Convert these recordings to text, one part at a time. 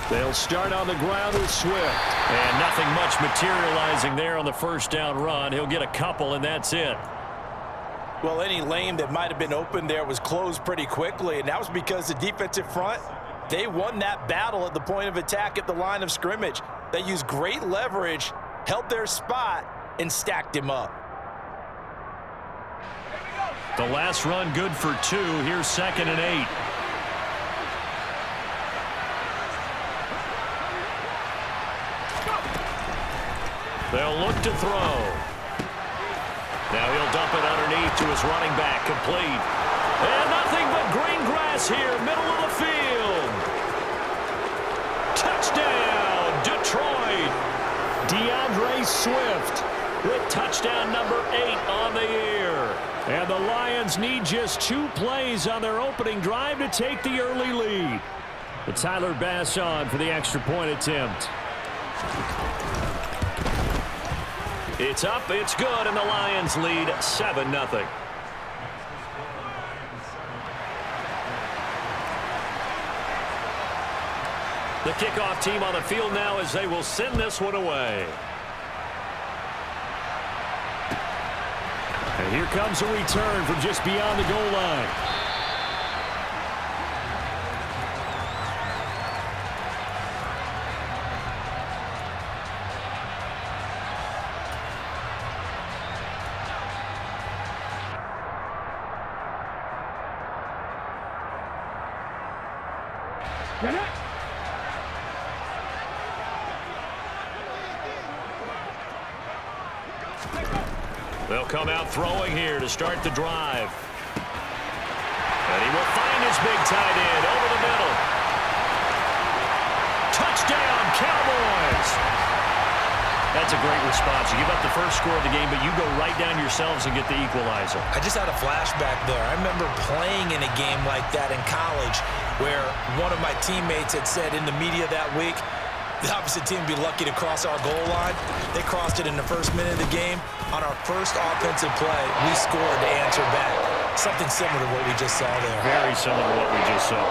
They'll start on the ground with Swift. And nothing much materializing there on the first down run. He'll get a couple, and that's it. Well, any lane that might have been open there was closed pretty quickly, and that was because the defensive front, they won that battle at the point of attack at the line of scrimmage. They used great leverage, held their spot, and stacked him up. The last run good for 2. Here's 2nd and 8. They'll look to throw. Now he'll dump it underneath to his running back, complete. And nothing but green grass here, middle of the field. Touchdown, Detroit. DeAndre Swift with touchdown number 8 on the year. And the Lions need just 2 plays on their opening drive to take the early lead. But Tyler Bass on for the extra point attempt. It's up, it's good, and the Lions lead 7-0. The kickoff team on the field now as they will send this one away. And here comes a return from just beyond the goal line. They'll come out throwing here to start the drive. And he will find his big tight end over the middle. Touchdown, Cowboys! That's a great response. You give up the first score of the game, but you go right down yourselves and get the equalizer. I just had a flashback there. I remember playing in a game like that in college where one of my teammates had said in the media that week, the opposite team would be lucky to cross our goal line. They crossed it in the first minute of the game. On our first offensive play, we scored to answer back. Something similar to what we just saw there. Very similar to what we just saw.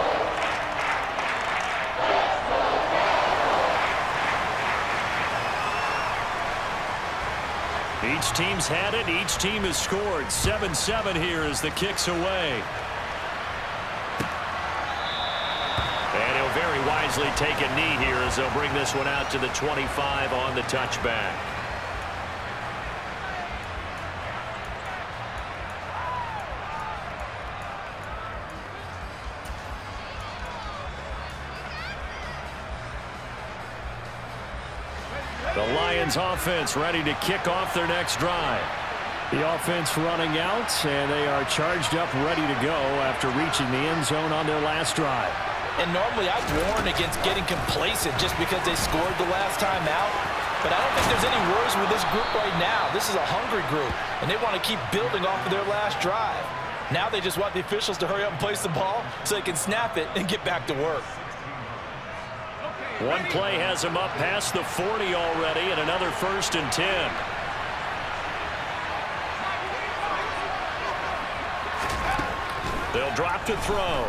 Each team's had it. Each team has scored. 7-7 here as the kick's away. And he'll very wisely take a knee here as they'll bring this one out to the 25 on the touchback. The Lions offense ready to kick off their next drive. The offense running out, and they are charged up, ready to go after reaching the end zone on their last drive. And normally I'd warn against getting complacent just because they scored the last time out. But I don't think there's any worries with this group right now. This is a hungry group, and they want to keep building off of their last drive. Now they just want the officials to hurry up and place the ball so they can snap it and get back to work. One play has him up past the 40 already, and another 1st and 10. They'll drop to throw.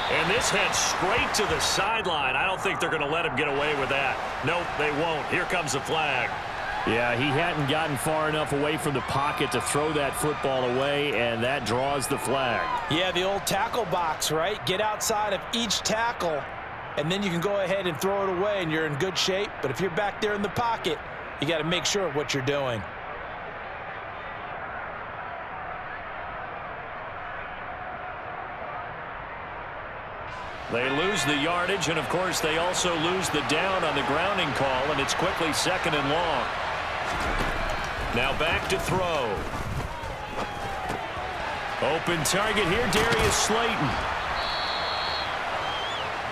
And this heads straight to the sideline. I don't think they're going to let him get away with that. Nope, they won't. Here comes the flag. Yeah, he hadn't gotten far enough away from the pocket to throw that football away, and that draws the flag. Yeah, the old tackle box, right? Get outside of each tackle, and then you can go ahead and throw it away, and you're in good shape. But if you're back there in the pocket, you got to make sure of what you're doing. They lose the yardage, and, of course, they also lose the down on the grounding call, and it's quickly 2nd and long. Now back to throw. Open target here, Darius Slayton.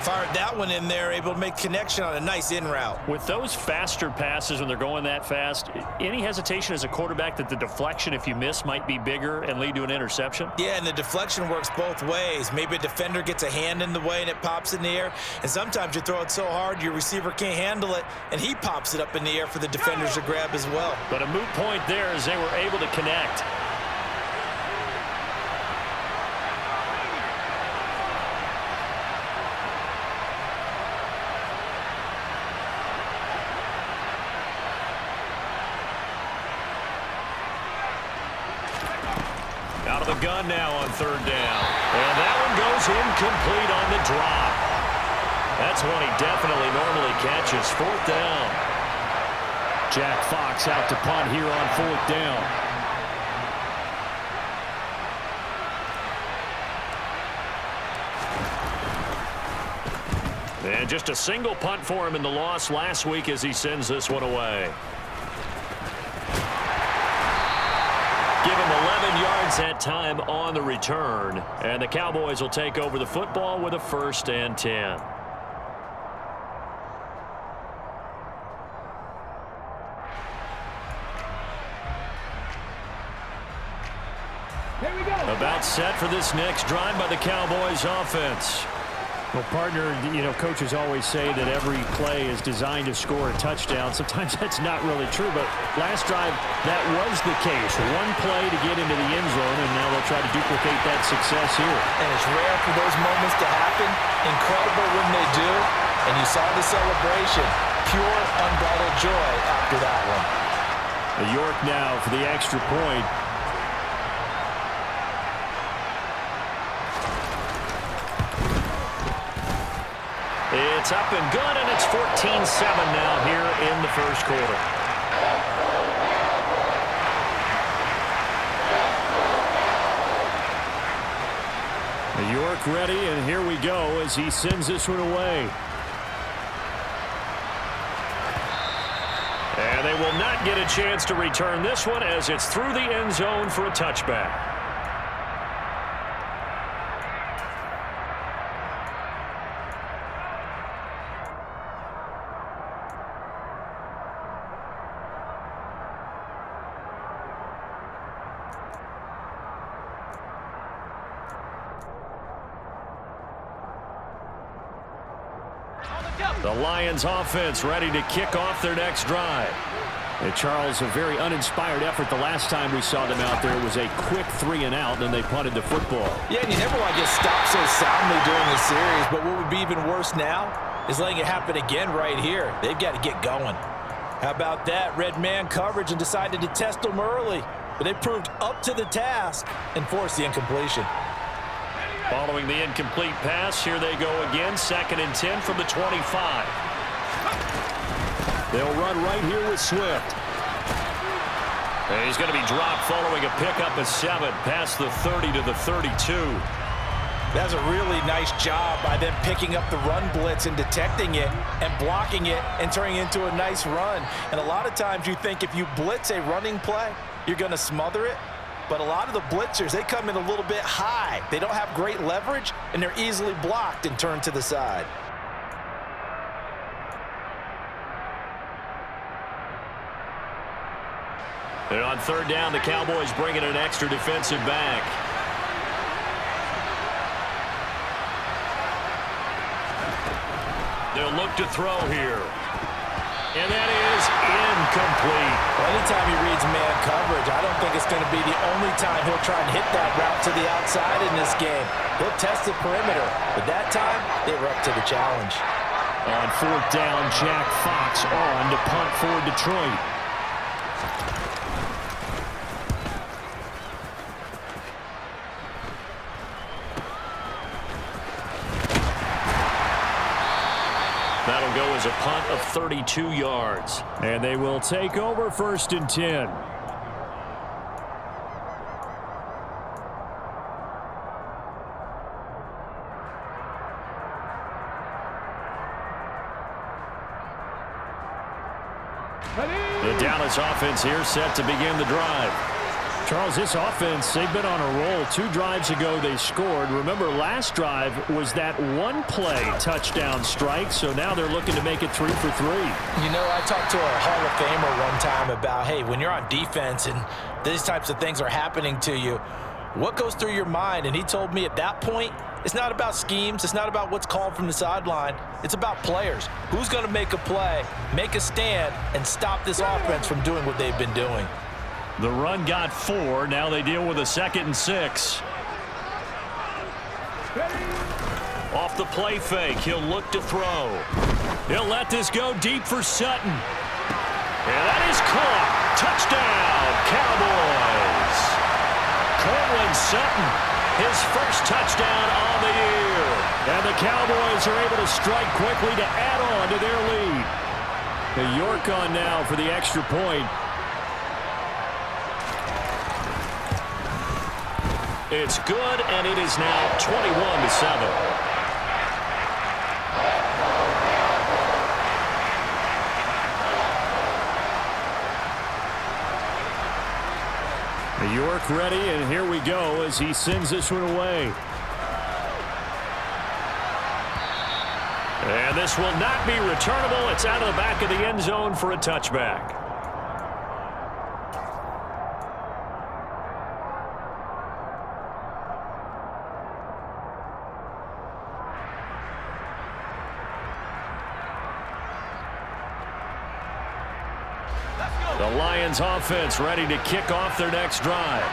Fired that one in there, able to make connection on a nice in route. With those faster passes when they're going that fast, any hesitation as a quarterback that the deflection, if you miss, might be bigger and lead to an interception? Yeah, and the deflection works both ways. Maybe a defender gets a hand in the way and it pops in the air, and sometimes you throw it so hard your receiver can't handle it, and he pops it up in the air for the defenders to grab as well. But a moot point there as they were able to connect. out of the gun now on third down. And that one goes incomplete on the drop. That's one he definitely normally catches. Fourth down. Jack Fox out to punt here on fourth down. And just a single punt for him in the loss last week as he sends this one away. Give him 11 yards that time on the return. And the Cowboys will take over the football with a 1st and 10. About set for this next drive by the Cowboys offense. Well, partner, coaches always say that every play is designed to score a touchdown. Sometimes that's not really true, but last drive, that was the case. One play to get into the end zone, and now they'll try to duplicate that success here. And it's rare for those moments to happen. Incredible when they do. And you saw the celebration. Pure, unbridled joy after that one. York now for the extra point. It's up and good, and it's 14-7 now here in the first quarter. York ready, and here we go as he sends this one away. And they will not get a chance to return this one as it's through the end zone for a touchback. The Lions offense ready to kick off their next drive. And Charles, a very uninspired effort the last time we saw them out there. It was a quick 3-and-out, and then they punted the football. Yeah, and you never want to get stopped so soundly during the series, but what would be even worse now is letting it happen again right here. They've got to get going. How about that? Red man coverage and decided to test them early, but they proved up to the task and forced the incompletion. Following the incomplete pass, here they go again. 2nd and 10 from the 25. They'll run right here with Swift. And he's going to be dropped following a pickup of 7 past the 30 to the 32. That's a really nice job by them picking up the run blitz and detecting it and blocking it and turning it into a nice run. And a lot of times you think if you blitz a running play, you're going to smother it. But a lot of the blitzers, they come in a little bit high. They don't have great leverage, and they're easily blocked and turned to the side. And on third down, the Cowboys bring in an extra defensive back. They'll look to throw here. And that is incomplete. Well, anytime he reads man coverage, I don't think it's going to be the only time he'll try and hit that route to the outside in this game. He'll test the perimeter, but that time, they were up to the challenge. On fourth down, Jack Fox on to punt for Detroit. That'll go as a punt of 32 yards. And they will take over 1st and 10. The Dallas offense here set to begin the drive. Charles, this offense, they've been on a roll. 2 drives ago, they scored. Remember, last drive was that one-play touchdown strike, so now they're looking to make it 3 for 3. You know, I talked to a Hall of Famer one time about, hey, when you're on defense and these types of things are happening to you, what goes through your mind? And he told me at that point, it's not about schemes. It's not about what's called from the sideline. It's about players. Who's going to make a play, make a stand, and stop this offense from doing what they've been doing? The run got 4. Now they deal with a 2nd and 6. Off the play fake, he'll look to throw. He'll let this go deep for Sutton. And that is caught. Touchdown, Cowboys. Cortland Sutton, his first touchdown on the year. And the Cowboys are able to strike quickly to add on to their lead. The York on now for the extra point. It's good, and it is now 21-7. York ready, and here we go as he sends this one away. And this will not be returnable. It's out of the back of the end zone for a touchback. The Lions offense ready to kick off their next drive.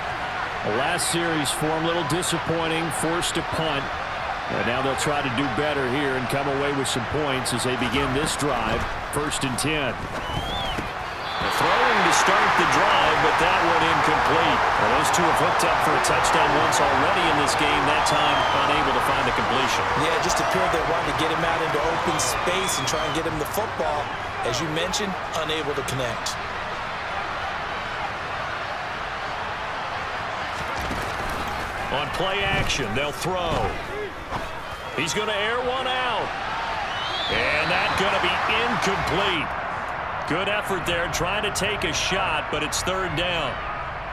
The last series for them a little disappointing, forced to punt. And now they'll try to do better here and come away with some points as they begin this drive, 1st and 10. Throwing to start the drive, but that one incomplete. Well, those two have hooked up for a touchdown once already in this game, that time unable to find the completion. Yeah, it just appeared they wanted to get him out into open space and try and get him the football. As you mentioned, unable to connect. On play action, they'll throw. He's going to air one out. And that's going to be incomplete. Good effort there trying to take a shot, but it's 3rd down.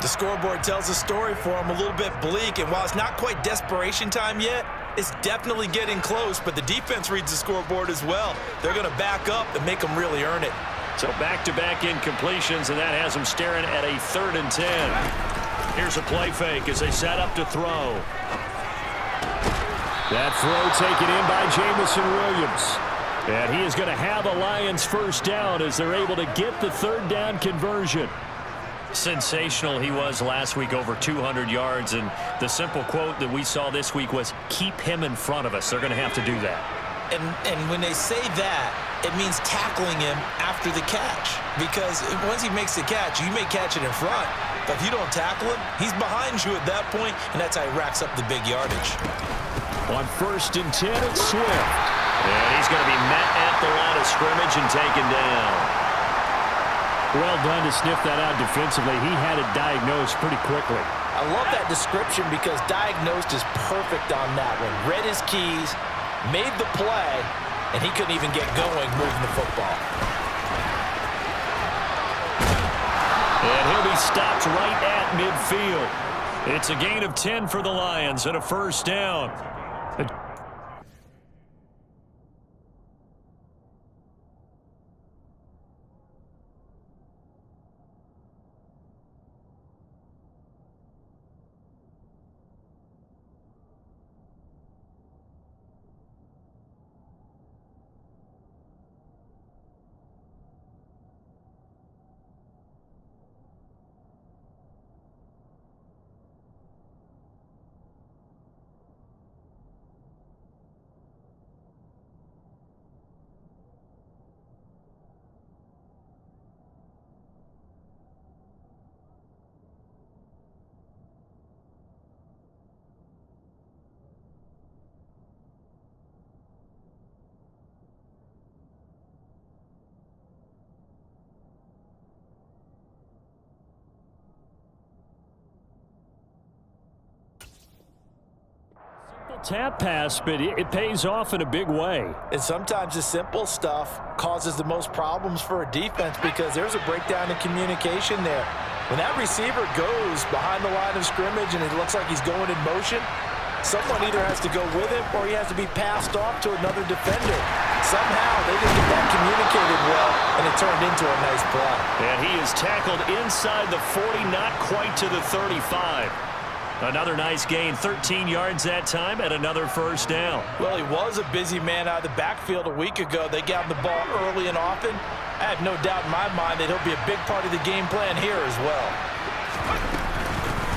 The scoreboard tells a story for him, a little bit bleak, and while it's not quite desperation time yet, it's definitely getting close, but the defense reads the scoreboard as well. They're going to back up and make them really earn it. So back-to-back incompletions, and that has them staring at a 3rd and 10. Here's a play fake as they set up to throw. That throw taken in by Jamison Williams. And he is going to have a Lions first down as they're able to get the 3rd down conversion. Sensational he was last week, over 200 yards. And the simple quote that we saw this week was, keep him in front of us. They're going to have to do that. And when they say that, it means tackling him after the catch. Because once he makes the catch, you may catch it in front. But if you don't tackle him, he's behind you at that point, and that's how he racks up the big yardage. On 1st and 10, it's Swift. And he's going to be met at the line of scrimmage and taken down. Well done to sniff that out defensively. He had it diagnosed pretty quickly. I love that description because diagnosed is perfect on that one. Read his keys, made the play, and he couldn't even get going moving the football. And he'll be stopped right at midfield. It's a gain of 10 for the Lions and a 1st down. Tap pass, but it pays off in a big way. And sometimes the simple stuff causes the most problems for a defense because there's a breakdown in communication there. When that receiver goes behind the line of scrimmage and it looks like he's going in motion, someone either has to go with him or he has to be passed off to another defender. Somehow they didn't get that communicated well, and it turned into a nice play. And he is tackled inside the 40, not quite to the 35. Another nice gain, 13 yards that time, and another 1st down. Well, he was a busy man out of the backfield a week ago. They got him the ball early and often. I have no doubt in my mind that he'll be a big part of the game plan here as well.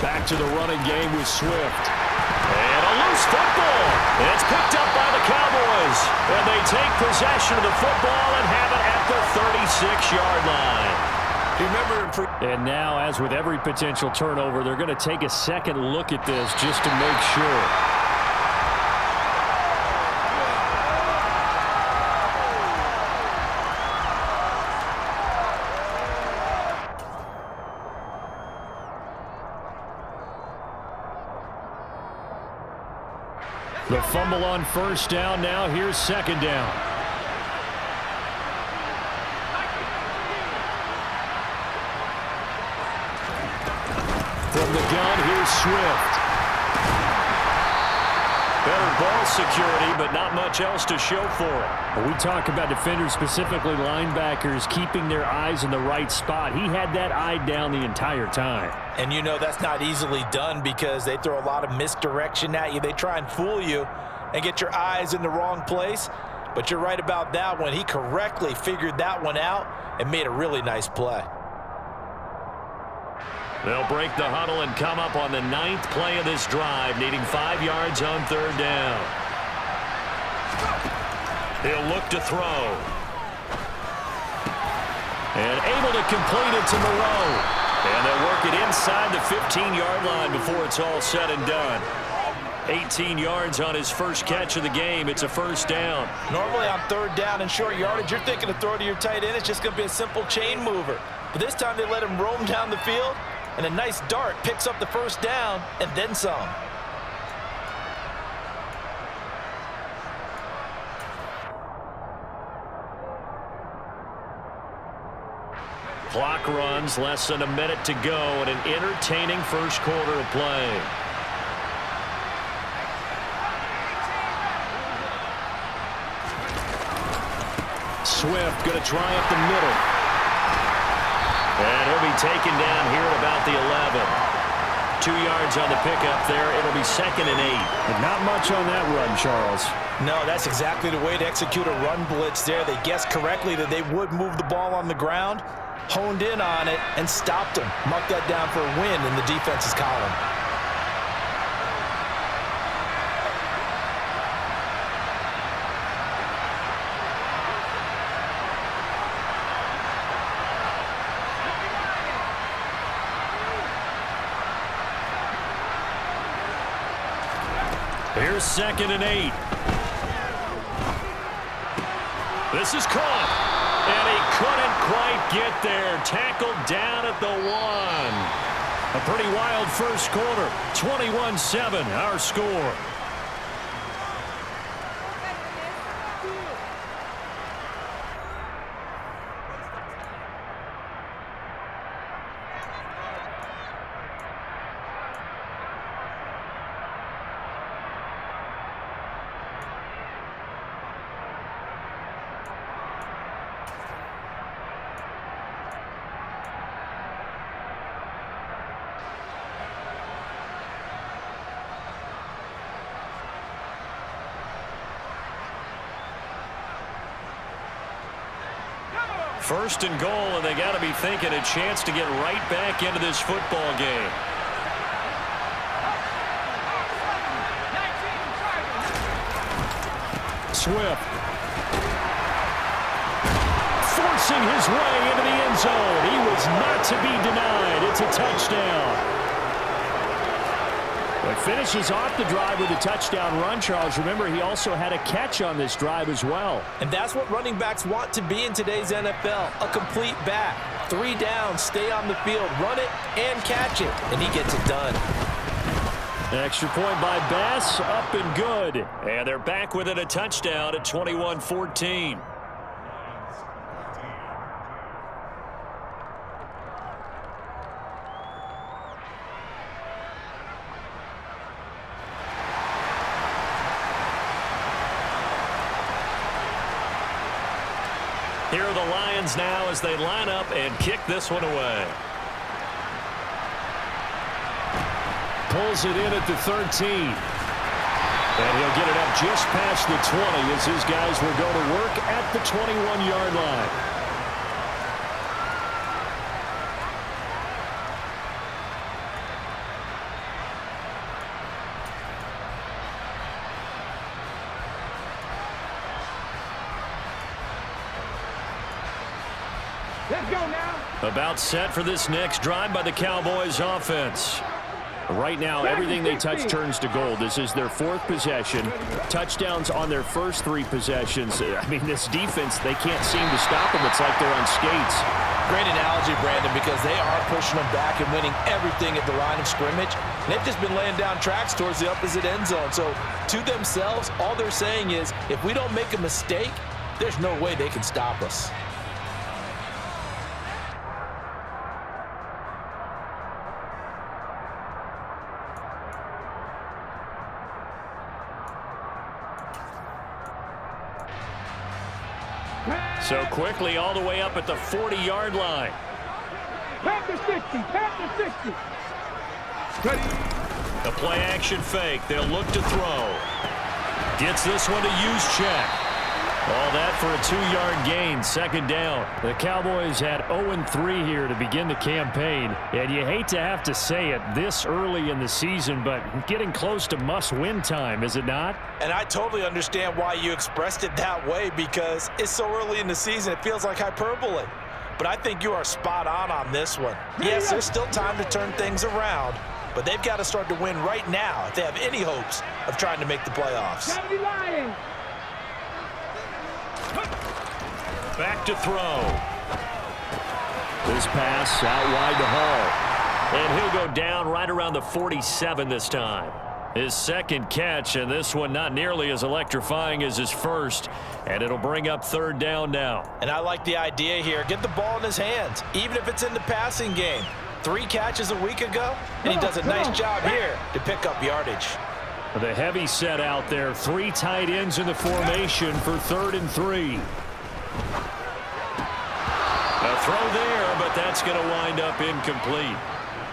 Back to the running game with Swift. And a loose football. And it's picked up by the Cowboys. And they take possession of the football and have it at the 36-yard line. And now, as with every potential turnover, they're going to take a second look at this just to make sure. The fumble on first down. Now here's second down. From the gun, here's Swift. Better ball security, but not much else to show for it. We talk about defenders, specifically linebackers, keeping their eyes in the right spot. He had that eye down the entire time. And you know that's not easily done because they throw a lot of misdirection at you. They try and fool you and get your eyes in the wrong place. But you're right about that one. He correctly figured that one out and made a really nice play. They'll break the huddle and come up on the 9th play of this drive, needing 5 yards on third down. He'll look to throw. And able to complete it to Moreau. And they'll work it inside the 15-yard line before it's all said and done. 18 yards on his first catch of the game. It's a first down. Normally on third down and short yardage, you're thinking to throw to your tight end. It's just going to be a simple chain mover. But this time they let him roam down the field, and a nice dart picks up the first down and then some. Clock runs, less than a minute to go, and an entertaining first quarter of play. Swift going to try up the middle. And he'll be taken down here at about the 11. 2 yards on the pickup there. It'll be 2nd and 8. But not much on that run, Charles. No, that's exactly the way to execute a run blitz there. They guessed correctly that they would move the ball on the ground, honed in on it, and stopped them. Marked that down for a win in the defense's column. Here's 2nd and 8. This is caught. And he couldn't quite get there. Tackled down at the 1. A pretty wild first quarter. 21-7, our score. First and goal, and they got to be thinking a chance to get right back into this football game. Swift forcing his way into the end zone. He was not to be denied. It's a touchdown. But finishes off the drive with a touchdown run, Charles. Remember, he also had a catch on this drive as well. And that's what running backs want to be in today's NFL, a complete back. 3 downs, stay on the field, run it, and catch it. And he gets it done. An extra point by Bass, up and good. And they're back within a touchdown at 21-14. Here are the Lions now as they line up and kick this one away. Pulls it in at the 13. And he'll get it up just past the 20 as his guys will go to work at the 21-yard line. About set for this next drive by the Cowboys offense. Right now, everything they touch turns to gold. This is their 4th possession. Touchdowns on their first 3 possessions. I mean, this defense, they can't seem to stop them. It's like they're on skates. Great analogy, Brandon, because they are pushing them back and winning everything at the line of scrimmage. And they've just been laying down tracks towards the opposite end zone. So to themselves, all they're saying is, if we don't make a mistake, there's no way they can stop us. So quickly all the way up at the 40-yard line. Pass to 60, pass to 60. Ready. The play action fake. They'll look to throw. Gets this one to use check. All that for a 2-yard gain, 2nd down. The Cowboys had 0-3 here to begin the campaign. And you hate to have to say it this early in the season, but getting close to must-win time, is it not? And I totally understand why you expressed it that way, because it's so early in the season, it feels like hyperbole. But I think you are spot on this one. Yes, there's still time to turn things around, but they've got to start to win right now if they have any hopes of trying to make the playoffs. Back to throw. This pass out wide to Hall. And he'll go down right around the 47 this time. His 2nd catch, and this one not nearly as electrifying as his first. And it'll bring up 3rd down now. And I like the idea here. Get the ball in his hands, even if it's in the passing game. 3 catches a week ago, and he does a nice job here to pick up yardage. The heavy set out there. 3 tight ends in the formation for 3rd and 3. A throw there, but that's going to wind up incomplete.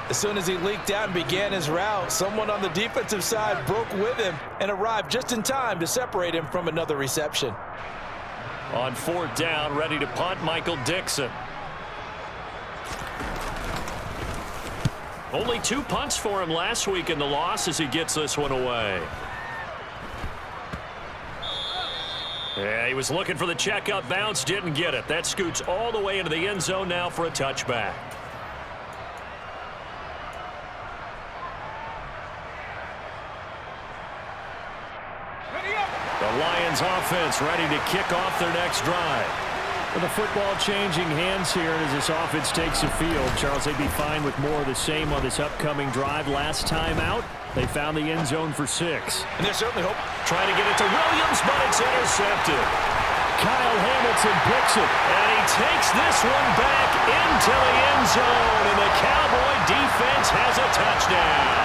As soon as he leaked out and began his route, someone on the defensive side broke with him and arrived just in time to separate him from another reception. On 4th down, ready to punt, Michael Dixon. Only 2 punts for him last week in the loss as he gets this one away. Yeah, he was looking for the checkup bounce, didn't get it. That scoots all the way into the end zone now for a touchback. The Lions offense ready to kick off their next drive. With the football changing hands here as this offense takes the field, Charles, they'd be fine with more of the same on this upcoming drive. Last time out, they found the end zone for 6. And there's certainly hope. Trying to get it to Williams, but it's intercepted. Kyle Hamilton picks it, and he takes this one back into the end zone, and the Cowboy defense has a touchdown.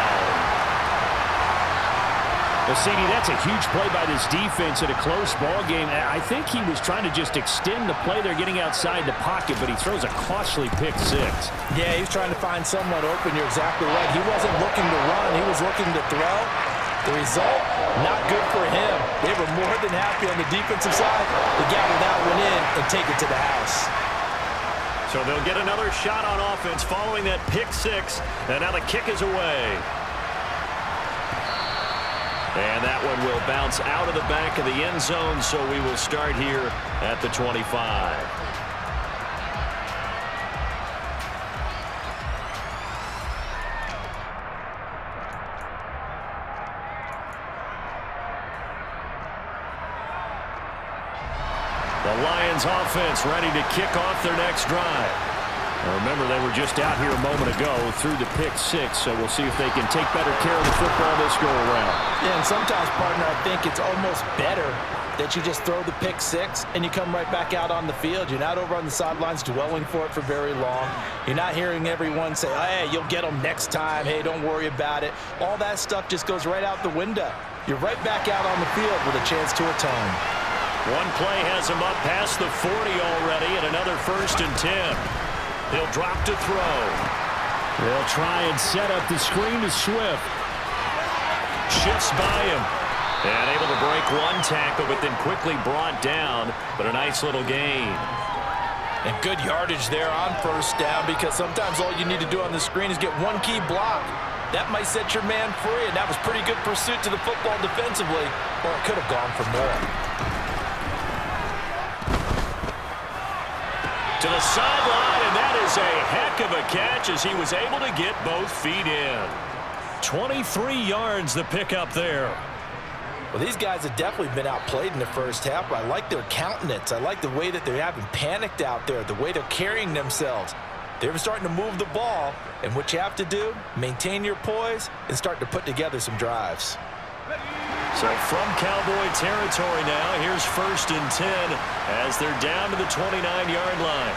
Well, CD, that's a huge play by this defense in a close ball game. I think he was trying to just extend the play. They're getting outside the pocket, but he throws a costly pick 6. Yeah, he's trying to find someone open. You're exactly right. He wasn't looking to run. He was looking to throw. The result, not good for him. They were more than happy on the defensive side to gather that one in and take it to the house. So they'll get another shot on offense following that pick 6, and now the kick is away. And that one will bounce out of the back of the end zone, so we will start here at the 25. The Lions offense ready to kick off their next drive. Now remember, they were just out here a moment ago through the pick 6, so we'll see if they can take better care of the football this go-around. Yeah, and sometimes, partner, I think it's almost better that you just throw the pick 6 and you come right back out on the field. You're not over on the sidelines dwelling for it for very long. You're not hearing everyone say, hey, you'll get them next time. Hey, don't worry about it. All that stuff just goes right out the window. You're right back out on the field with a chance to atone. One play has him up past the 40 already, and another 1st and 10. He'll drop to throw. They'll try and set up the screen to Swift. Shifts by him. And able to break one tackle, but then quickly brought down. But a nice little gain. And good yardage there on 1st down, because sometimes all you need to do on the screen is get one key block. That might set your man free, and that was pretty good pursuit to the football defensively, or it could have gone for more. To the sideline, and that is a heck of a catch as he was able to get both feet in. 23 yards the pickup there. Well, these guys have definitely been outplayed in the first half, but I like their countenance. I like the way that they haven't panicked out there, the way they're carrying themselves. They're starting to move the ball, and what you have to do, maintain your poise and start to put together some drives. So from Cowboy territory now, here's 1st and 10 as they're down to the 29-yard line.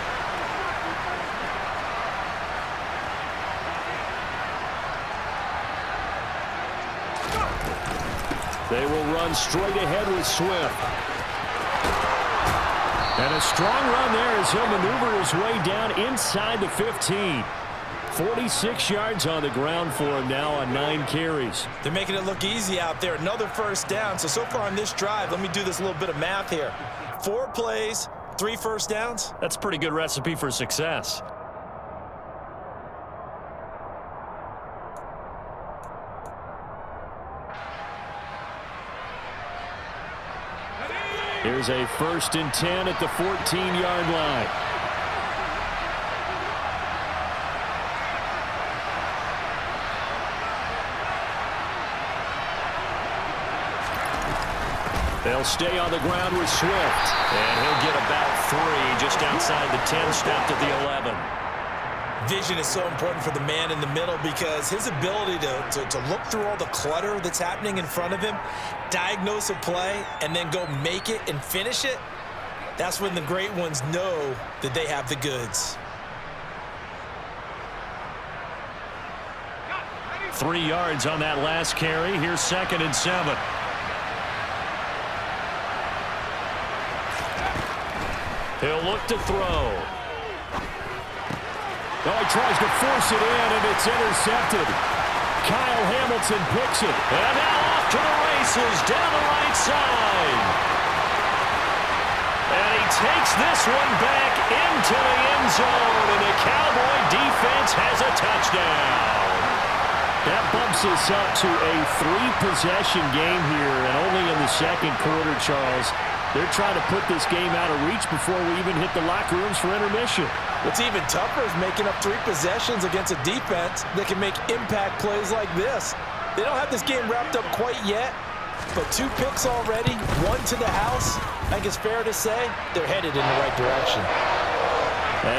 They will run straight ahead with Swift. And a strong run there as he'll maneuver his way down inside the 15. 46 yards on the ground for him now on 9 carries. They're making it look easy out there. Another first down. So far on this drive, let me do this little bit of math here. 4 plays, 3 first downs. That's a pretty good recipe for success. Here's a 1st and 10 at the 14-yard line. They'll stay on the ground with Swift. And he'll get about 3 just outside the 10, stopped at the 11. Vision is so important for the man in the middle because his ability to look through all the clutter that's happening in front of him, diagnose a play, and then go make it and finish it, that's when the great ones know that they have the goods. 3 yards on that last carry. Here's 2nd and 7. He'll look to throw. Oh, he tries to force it in, and it's intercepted. Kyle Hamilton picks it. And now off to the races down the right side. And he takes this one back into the end zone, and the Cowboy defense has a touchdown. That bumps us up to a 3-possession game here, and only in the 2nd quarter, Charles. They're trying to put this game out of reach before we even hit the locker rooms for intermission. What's even tougher is making up 3 possessions against a defense that can make impact plays like this. They don't have this game wrapped up quite yet, but 2 picks already, 1 to the house. I think it's fair to say they're headed in the right direction.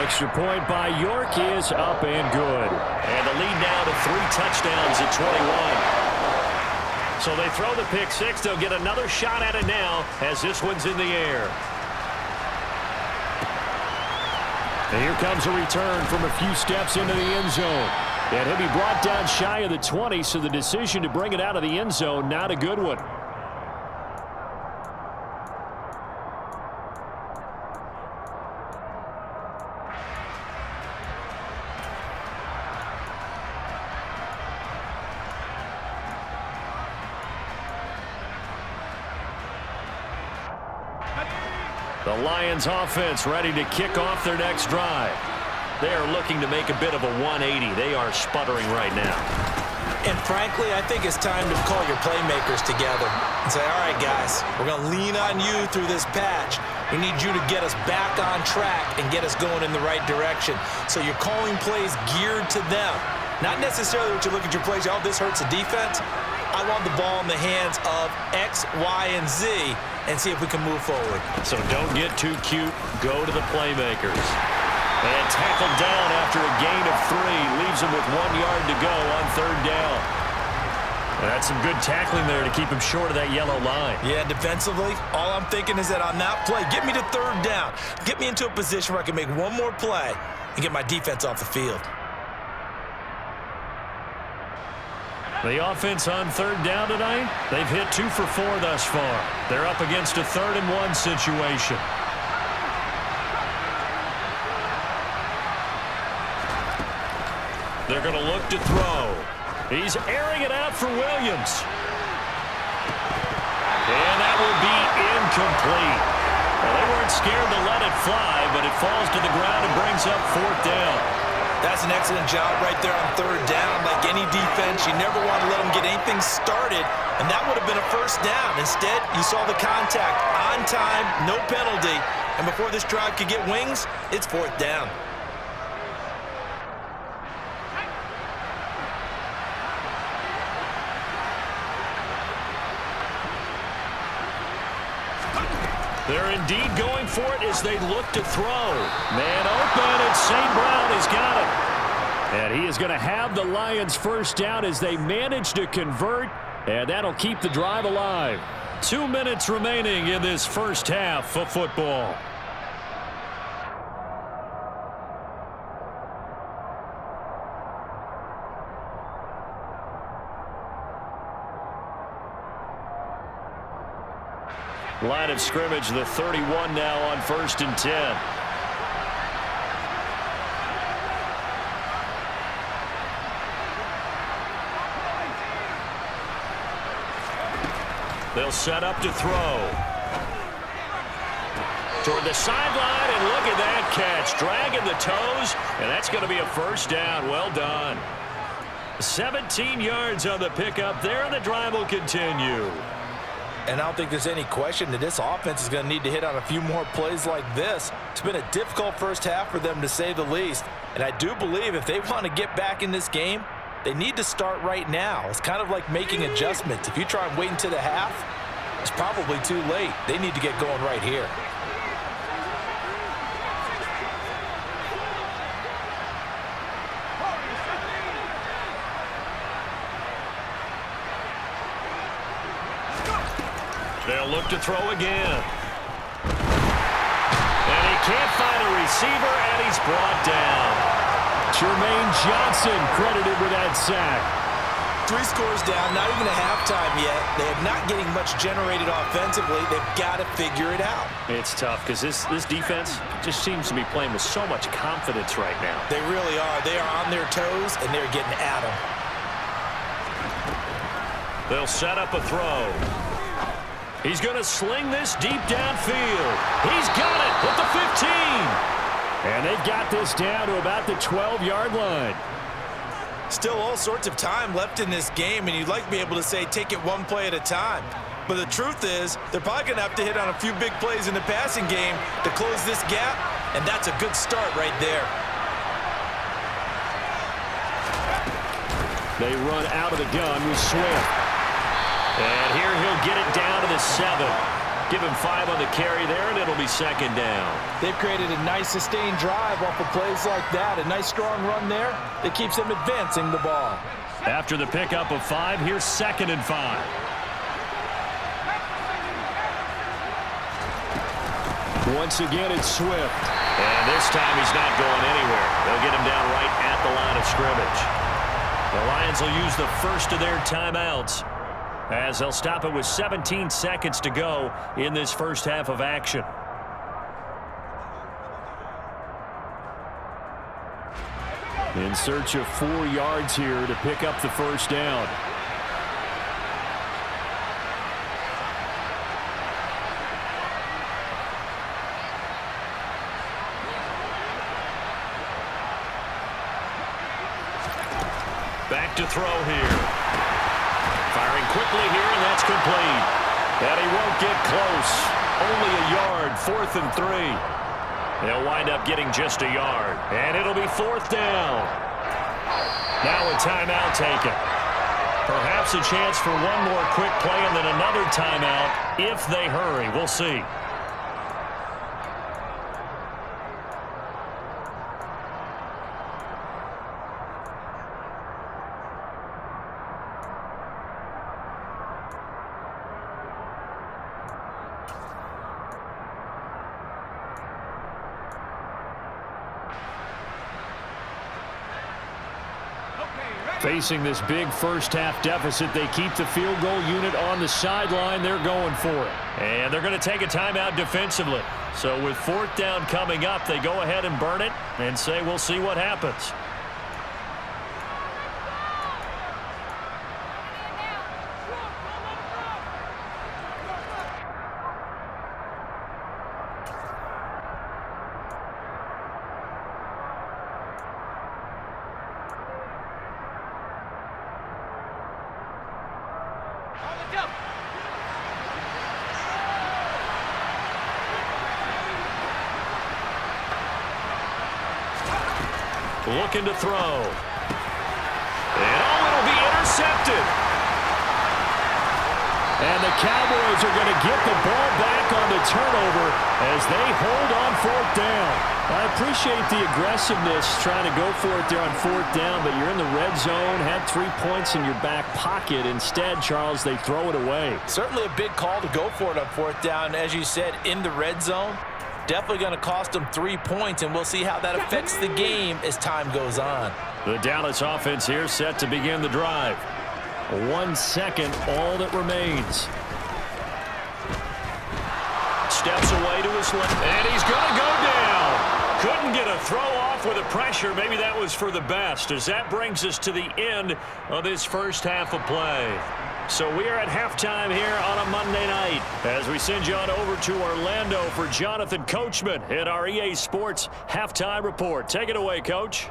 Extra point by York is up and good. And the lead now to 3 touchdowns at 21. So they throw the pick 6. They'll get another shot at it now as this one's in the air. And here comes a return from a few steps into the end zone. And he'll be brought down shy of the 20, so the decision to bring it out of the end zone, not a good one. The Lions offense ready to kick off their next drive. They are looking to make a bit of a 180. They are sputtering right now. And frankly, I think it's time to call your playmakers together and say, all right, guys, we're going to lean on you through this patch. We need you to get us back on track and get us going in the right direction. So you're calling plays geared to them. Not necessarily what you look at your plays, oh, this hurts the defense. I want the ball in the hands of X, Y, and Z and see if we can move forward. So don't get too cute. Go to the playmakers. And tackled down after a gain of 3. Leaves him with 1 yard to go on 3rd down. And that's some good tackling there to keep him short of that yellow line. Yeah, defensively, all I'm thinking is that on that play, get me to 3rd down. Get me into a position where I can make one more play and get my defense off the field. The offense on 3rd down tonight, they've hit 2 for 4 thus far. They're up against a 3rd and 1 situation. They're going to look to throw. He's airing it out for Williams. And that will be incomplete. Well, they weren't scared to let it fly, but it falls to the ground and brings up 4th down. That's an excellent job right there on 3rd down. Like any defense, you never want to let them get anything started, and that would have been a 1st down. Instead, you saw the contact on time, no penalty, And before this drive could get wings, it's 4th down. They're indeed going for it as they look to throw. Man open, and St. Brown has got it. And he is going to have the Lions first down as they manage to convert, and that'll keep the drive alive. 2 minutes remaining in this first half of football. Line of scrimmage, the 31 now on 1st and 10. They'll set up to throw. Toward the sideline, and look at that catch. Dragging the toes, and that's going to be a first down. Well done. 17 yards on the pickup there, and the drive will continue. And I don't think there's any question that this offense is going to need to hit on a few more plays like this. It's been a difficult first half for them, to say the least. And I do believe if they want to get back in this game, they need to start right now. It's kind of like making adjustments. If you try and wait until the half, it's probably too late. They need to get going right here. They'll look to throw again. And he can't find a receiver, and he's brought down. Jermaine Johnson credited with that sack. 3 scores down, not even a halftime yet. They are not getting much generated offensively. They've got to figure it out. It's tough because this defense just seems to be playing with so much confidence right now. They really are. They are on their toes, and they're getting at them. They'll set up a throw. He's going to sling this deep downfield. He's got it at the 15. And they've got this down to about the 12-yard line. Still all sorts of time left in this game, and you'd like to be able to say take it one play at a time. But the truth is, they're probably going to have to hit on a few big plays in the passing game to close this gap, and that's a good start right there. They run out of the gun with Swift. And here he'll get it down to the 7. Give him 5 on the carry there, and it'll be 2nd down. They've created a nice sustained drive off of plays like that. A nice strong run there that keeps them advancing the ball. After the pickup of 5, here's 2nd and 5. Once again, it's Swift. And this time he's not going anywhere. They'll get him down right at the line of scrimmage. The Lions will use the first of their timeouts, as they'll stop it with 17 seconds to go in this first half of action. In search of 4 yards here to pick up the first down. Back to throw here. Firing quickly here, and that's complete. And he won't get close. Only a yard, 4th and 3. They'll wind up getting just a yard, and it'll be 4th down. Now a timeout taken. Perhaps a chance for one more quick play and then another timeout if they hurry. We'll see. Facing this big first-half deficit, they keep the field goal unit on the sideline. They're going for it. And they're going to take a timeout defensively. So with 4th down coming up, they go ahead and burn it and say, we'll see what happens. looking to throw. And it'll be intercepted. And the Cowboys are going to get the ball back on the turnover as they hold on 4th down. I appreciate the aggressiveness trying to go for it there on 4th down, but you're in the red zone, had 3 points in your back pocket. Instead, Charles, they throw it away. Certainly a big call to go for it on 4th down. As you said, in the red zone, definitely going to cost them 3 points, and we'll see how that affects the game as time goes on. The Dallas offense here set to begin the drive. 1 second, all that remains. Steps away to his left, and he's going to go down. Couldn't get a throw off with the pressure. Maybe that was for the best, as that brings us to the end of this first half of play. So we are at halftime here on a Monday night as we send you on over to Orlando for Jonathan Coachman at our EA Sports Halftime Report. Take it away, Coach.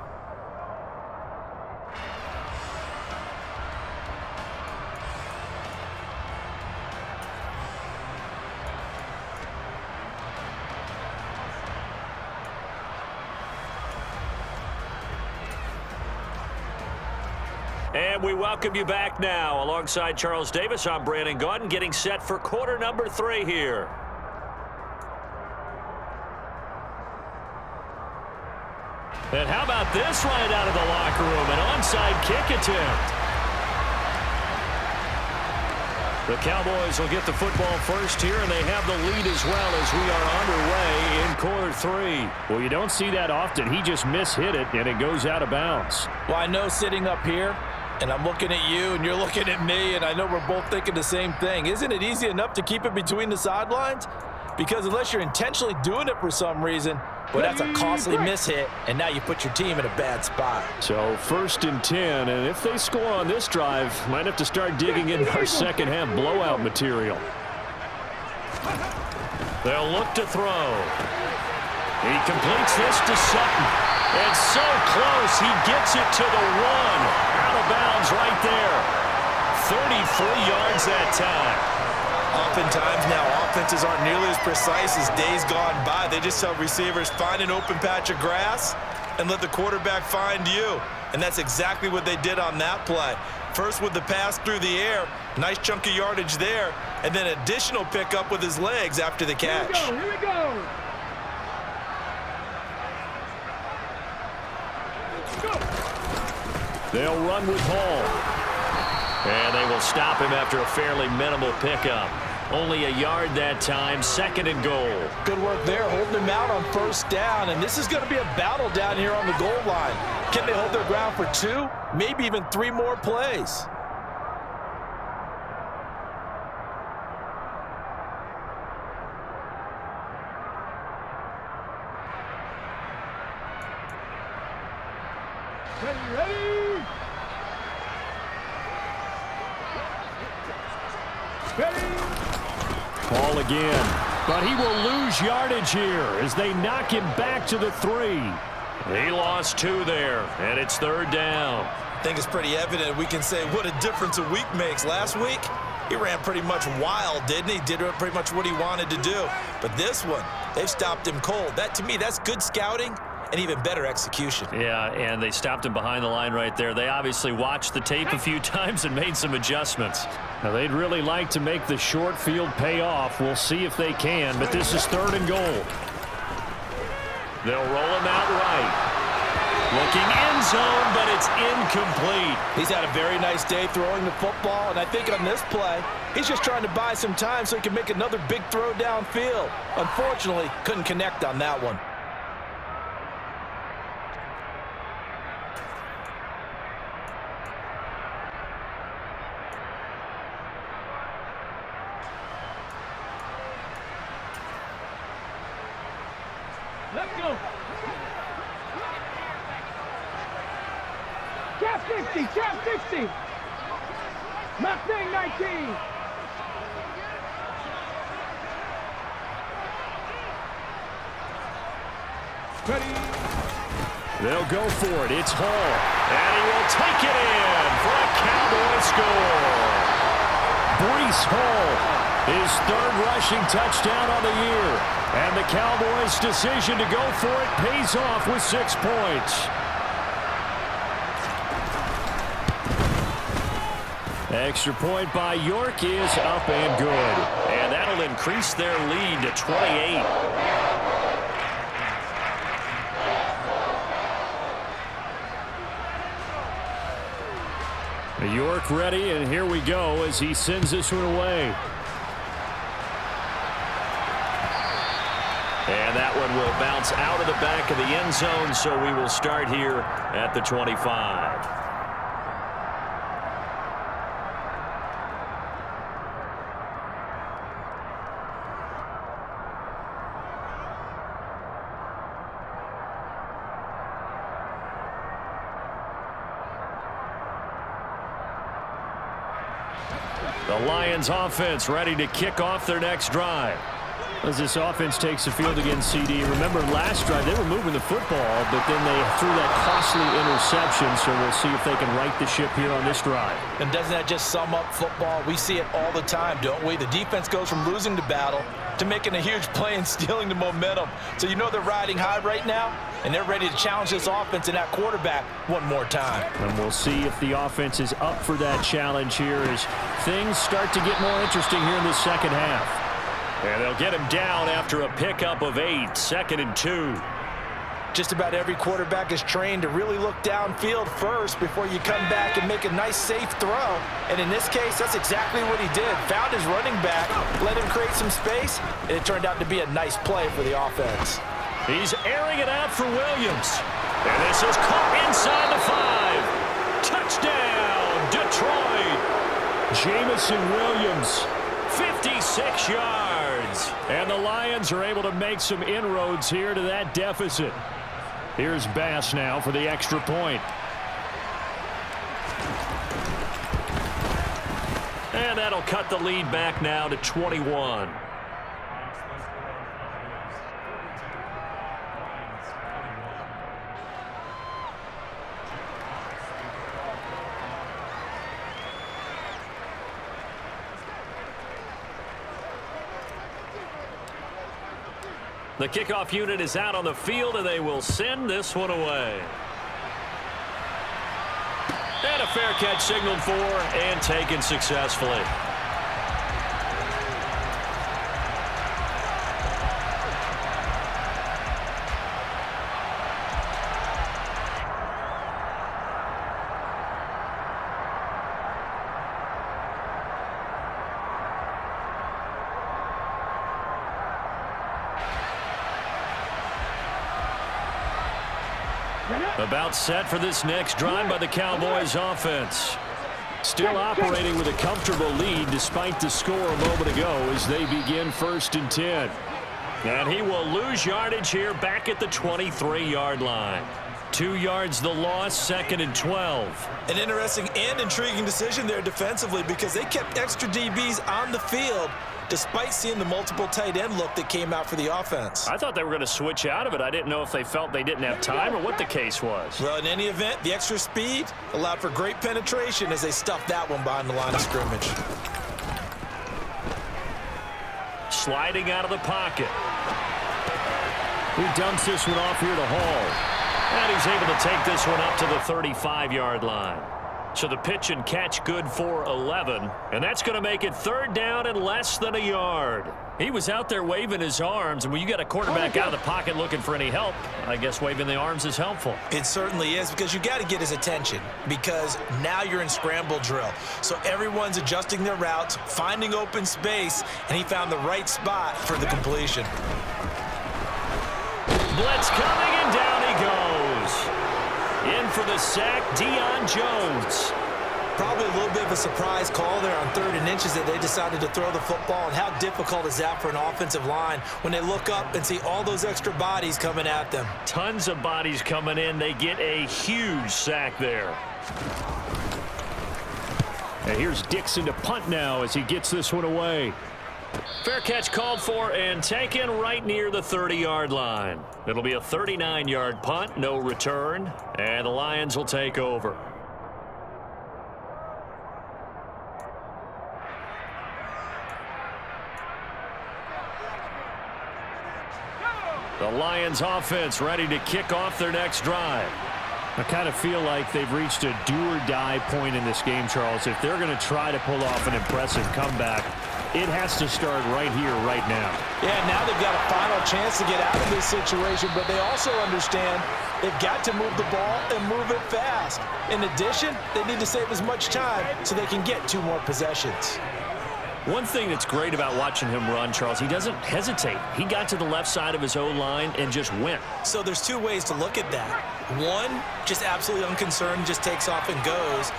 And we welcome you back now. Alongside Charles Davis, I'm Brandon Gaudin, getting set for quarter number 3 here. And how about this right out of the locker room? An onside kick attempt. The Cowboys will get the football first here, and they have the lead as well as we are underway in quarter 3. Well, you don't see that often. He just mishit it, and it goes out of bounds. Well, I know sitting up here, and I'm looking at you, and you're looking at me, and I know we're both thinking the same thing. Isn't it easy enough to keep it between the sidelines? Because unless you're intentionally doing it for some reason, well, that's a costly mishit, and now you put your team in a bad spot. So 1st and 10, and if they score on this drive, might have to start digging into our second half blowout material. They'll look to throw. He completes this to Sutton. And so close, he gets it to the 1. Out of bounds right there. 33 yards that time. Oftentimes now, offenses aren't nearly as precise as days gone by. They just tell receivers, find an open patch of grass and let the quarterback find you. And that's exactly what they did on that play. First with the pass through the air, nice chunk of yardage there, and then additional pickup with his legs after the catch. Here we go. They'll run with Hall. And they will stop him after a fairly minimal pickup. Only a yard that time, 2nd and goal. Good work there, holding him out on 1st down, and this is going to be a battle down here on the goal line. Can they hold their ground for 2, maybe even 3 more plays? Ready? Ball again, but he will lose yardage here as they knock him back to the 3. He lost 2 there, and it's 3rd down. I think it's pretty evident we can say what a difference a week makes. Last week, he ran pretty much wild, didn't he? Did pretty much what he wanted to do. But this one, they've stopped him cold. That, to me, that's good scouting and even better execution. Yeah, and they stopped him behind the line right there. They obviously watched the tape a few times and made some adjustments. Now, they'd really like to make the short field pay off. We'll see if they can, but this is 3rd and goal. They'll roll him out right. Looking end zone, but it's incomplete. He's had a very nice day throwing the football, and I think on this play, he's just trying to buy some time so he can make another big throw downfield. Unfortunately, couldn't connect on that one. Let's go. Cap 60, cap 60. Mustang 19. Ready. They'll go for it. It's Hall. And he will take it in for a Cowboy score. Breece Hall, his 3rd rushing touchdown on the year. And the Cowboys' decision to go for it pays off with 6 points. Extra point by York is up and good. And that'll increase their lead to 28. York ready, and here we go as he sends this one away. And that one will bounce out of the back of the end zone, so we will start here at the 25. The Lions offense ready to kick off their next drive. As this offense takes the field against CD. Remember last drive they were moving the football, but then they threw that costly interception, so we'll see if they can right the ship here on this drive. And doesn't that just sum up football? We see it all the time, don't we? The defense goes from losing the battle to making a huge play and stealing the momentum. So you know they're riding high right now, and they're ready to challenge this offense and that quarterback one more time. And we'll see if the offense is up for that challenge here as things start to get more interesting here in the second half. And they'll get him down after a pickup of 8, 2nd and 2. Just about every quarterback is trained to really look downfield first before you come back and make a nice, safe throw. And in this case, that's exactly what he did. Found his running back, let him create some space, and it turned out to be a nice play for the offense. He's airing it out for Williams. And this is caught inside the 5. Touchdown, Detroit. Jamison Williams. 56 yards. And the Lions are able to make some inroads here to that deficit. Here's Bass now for the extra point. And that'll cut the lead back now to 21. The kickoff unit is out on the field, and they will send this one away. And a fair catch signaled for and taken successfully. About set for this next drive by the Cowboys offense. Still operating with a comfortable lead despite the score a moment ago as they begin 1st and 10. And he will lose yardage here back at the 23-yard line. 2 yards the loss, 2nd and 12. An interesting and intriguing decision there defensively because they kept extra DBs on the field despite seeing the multiple tight end look that came out for the offense. I thought they were going to switch out of it. I didn't know if they felt they didn't have time or what the case was. Well, in any event, the extra speed allowed for great penetration as they stuffed that one behind the line of scrimmage. Sliding out of the pocket. He dumps this one off here to Hall. And he's able to take this one up to the 35-yard line. So the pitch and catch good for 11. And that's going to make it 3rd down and less than a yard. He was out there waving his arms. And when you got a quarterback out of the pocket looking for any help, I guess waving the arms is helpful. It certainly is because you got to get his attention because now you're in scramble drill. So everyone's adjusting their routes, finding open space, and he found the right spot for the completion. Blitz coming, and down he goes. In for the sack, Deion Jones. Probably a little bit of a surprise call there on 3rd and inches that they decided to throw the football. And how difficult is that for an offensive line when they look up and see all those extra bodies coming at them? Tons of bodies coming in. They get a huge sack there. And here's Dixon to punt now as he gets this one away. Fair catch called for and taken right near the 30-yard line. It'll be a 39-yard punt, no return, and the Lions will take over. The Lions offense ready to kick off their next drive. I kind of feel like they've reached a do-or-die point in this game, Charles. If they're going to try to pull off an impressive comeback, it has to start right here, right now. Yeah, now they've got a final chance to get out of this situation, but they also understand they've got to move the ball and move it fast. In addition, they need to save as much time so they can get 2 more possessions. One thing that's great about watching him run, Charles, he doesn't hesitate. He got to the left side of his O-line and just went. So there's 2 ways to look at that. One, just absolutely unconcerned, just takes off and goes.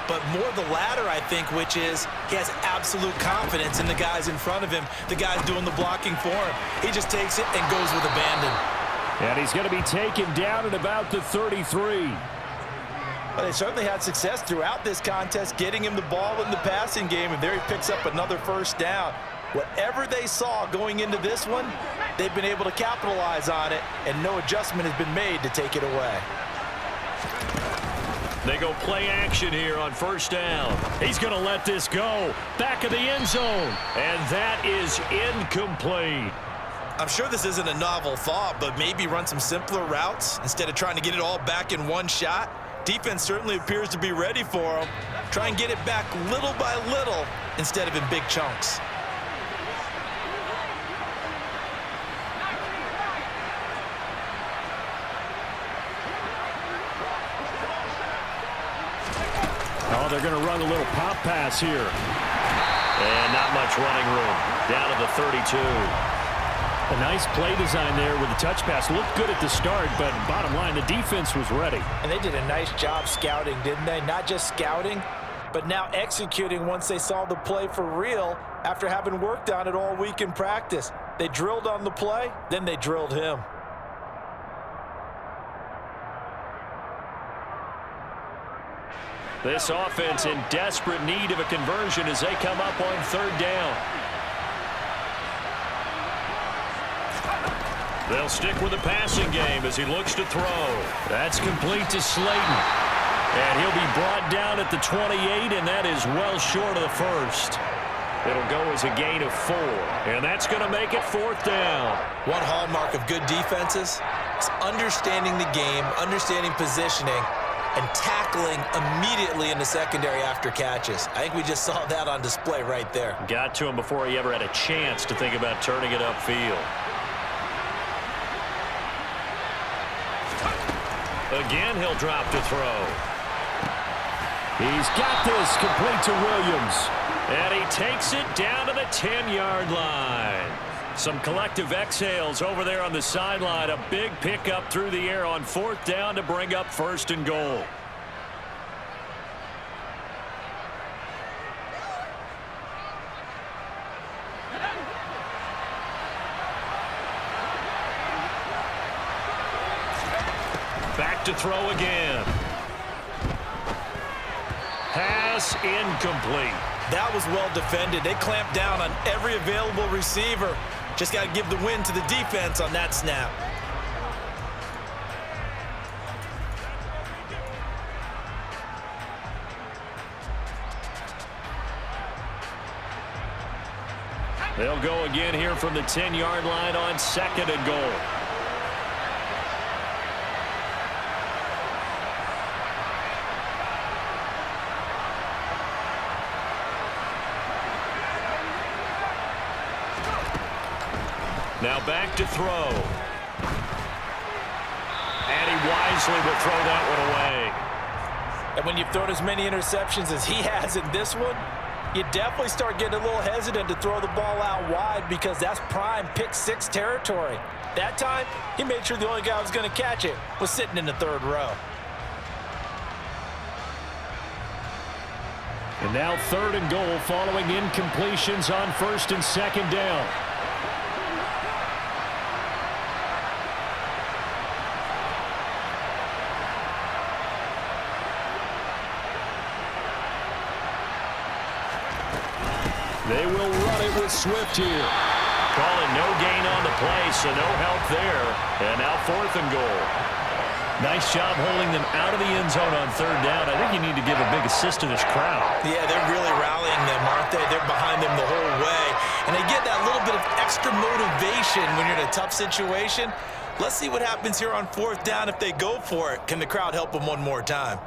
But more the latter, I think, which is he has absolute confidence in the guys in front of him, the guys doing the blocking for him. He just takes it and goes with abandon. And he's going to be taken down at about the 33. But they certainly had success throughout this contest, getting him the ball in the passing game, and there he picks up another first down. Whatever they saw going into this one, they've been able to capitalize on it, and no adjustment has been made to take it away. They go play action here on first down. He's going to let this go. Back of the end zone. And that is incomplete. I'm sure this isn't a novel thought, but maybe run some simpler routes instead of trying to get it all back in one shot. Defense certainly appears to be ready for him. Try and get it back little by little instead of in big chunks. Oh, they're going to run a little pop pass here. And not much running room. Down to the 32. A nice play design there with the touch pass. Looked good at the start, but bottom line, the defense was ready. And they did a nice job scouting, didn't they? Not just scouting, but now executing once they saw the play for real after having worked on it all week in practice. They drilled on the play, then they drilled him. This offense in desperate need of a conversion as they come up on third down. They'll stick with the passing game as he looks to throw. That's complete to Slayton. And he'll be brought down at the 28, and that is well short of the first. It'll go as a gain of 4, and that's going to make it fourth down. One hallmark of good defenses is understanding the game, understanding positioning, and tackling immediately in the secondary after catches. I think we just saw that on display right there. Got to him before he ever had a chance to think about turning it upfield. Again, he'll drop to throw. He's got this complete to Williams. And he takes it down to the 10-yard line. Some collective exhales over there on the sideline. A big pickup through the air on fourth down to bring up first and goal. Back to throw again. Pass incomplete. That was well defended. They clamped down on every available receiver. Just got to give the win to the defense on that snap. They'll go again here from the 10-yard line on second and goal. Now back to throw. And he wisely will throw that one away. And when you've thrown as many interceptions as he has in this one, you definitely start getting a little hesitant to throw the ball out wide because that's prime pick six territory. That time, he made sure the only guy who was going to catch it was sitting in the third row. And now third and goal following incompletions on first and second down. They will run it with Swift here. Calling no gain on the play, so no help there. And now fourth and goal. Nice job holding them out of the end zone on third down. I think you need to give a big assist to this crowd. Yeah, they're really rallying them, aren't they? They're behind them the whole way. And they get that little bit of extra motivation when you're in a tough situation. Let's see what happens here on 4th down if they go for it. Can the crowd help them one more time?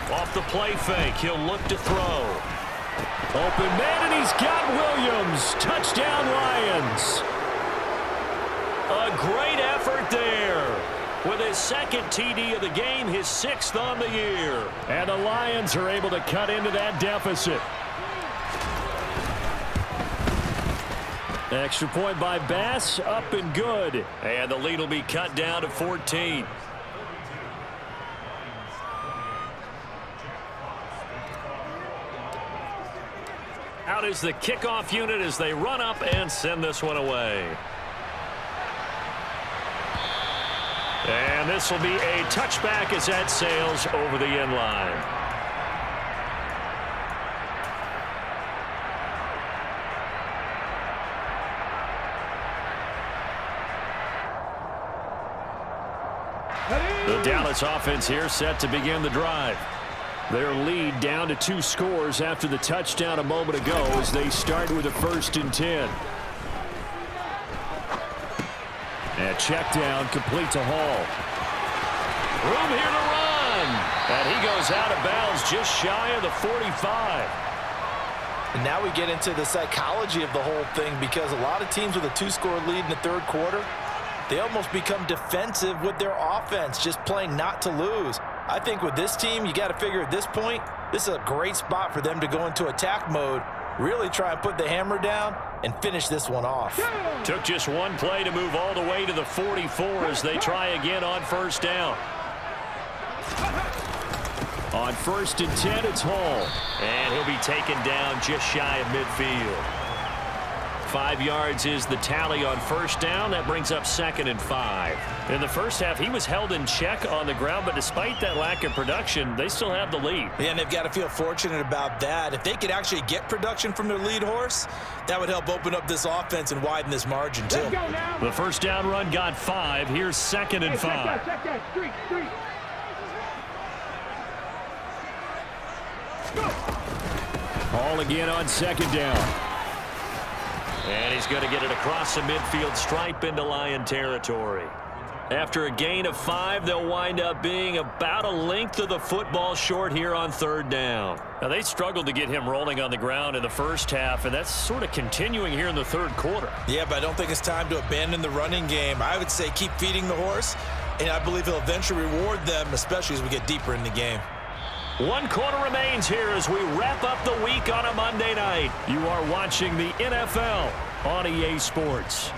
Off the play fake, he'll look to throw. Open man, and he's got Williams. Touchdown, Lions. A great effort there. With his second TD of the game, his 6th on the year. And the Lions are able to cut into that deficit. Extra point by Bass, up and good. And the lead will be cut down to 14. Out is the kickoff unit as they run up and send this one away. And this will be a touchback as that sails over the end line. The Dallas offense here set to begin the drive. Their lead down to 2 scores after the touchdown a moment ago as they start with a 1st and 10. And check down complete to Hall. Room here to run. And he goes out of bounds just shy of the 45. And now we get into the psychology of the whole thing, because a lot of teams with a 2-score lead in the 3rd quarter, they almost become defensive with their offense, just playing not to lose. I think with this team, you got to figure at this point, this is a great spot for them to go into attack mode, really try and put the hammer down and finish this one off. Took just one play to move all the way to the 44 as they try again on 1st down. On 1st and 10, it's Hall. And he'll be taken down just shy of midfield. 5 yards is the tally on 1st down. That brings up 2nd and 5. In the first half, he was held in check on the ground, but despite that lack of production, they still have the lead. Yeah, and they've got to feel fortunate about that. If they could actually get production from their lead horse, that would help open up this offense and widen this margin, too. The 1st down run got 5. Here's 2nd and 5. Check that. Street. Hall again on 2nd down. And he's going to get it across the midfield stripe into Lion territory. After a gain of 5, they'll wind up being about a length of the football short here on 3rd down. Now, they struggled to get him rolling on the ground in the first half, and that's sort of continuing here in the 3rd quarter. Yeah, but I don't think it's time to abandon the running game. I would say keep feeding the horse, and I believe he'll eventually reward them, especially as we get deeper in the game. 1 quarter remains here as we wrap up the week on a Monday night. You are watching the NFL on EA Sports.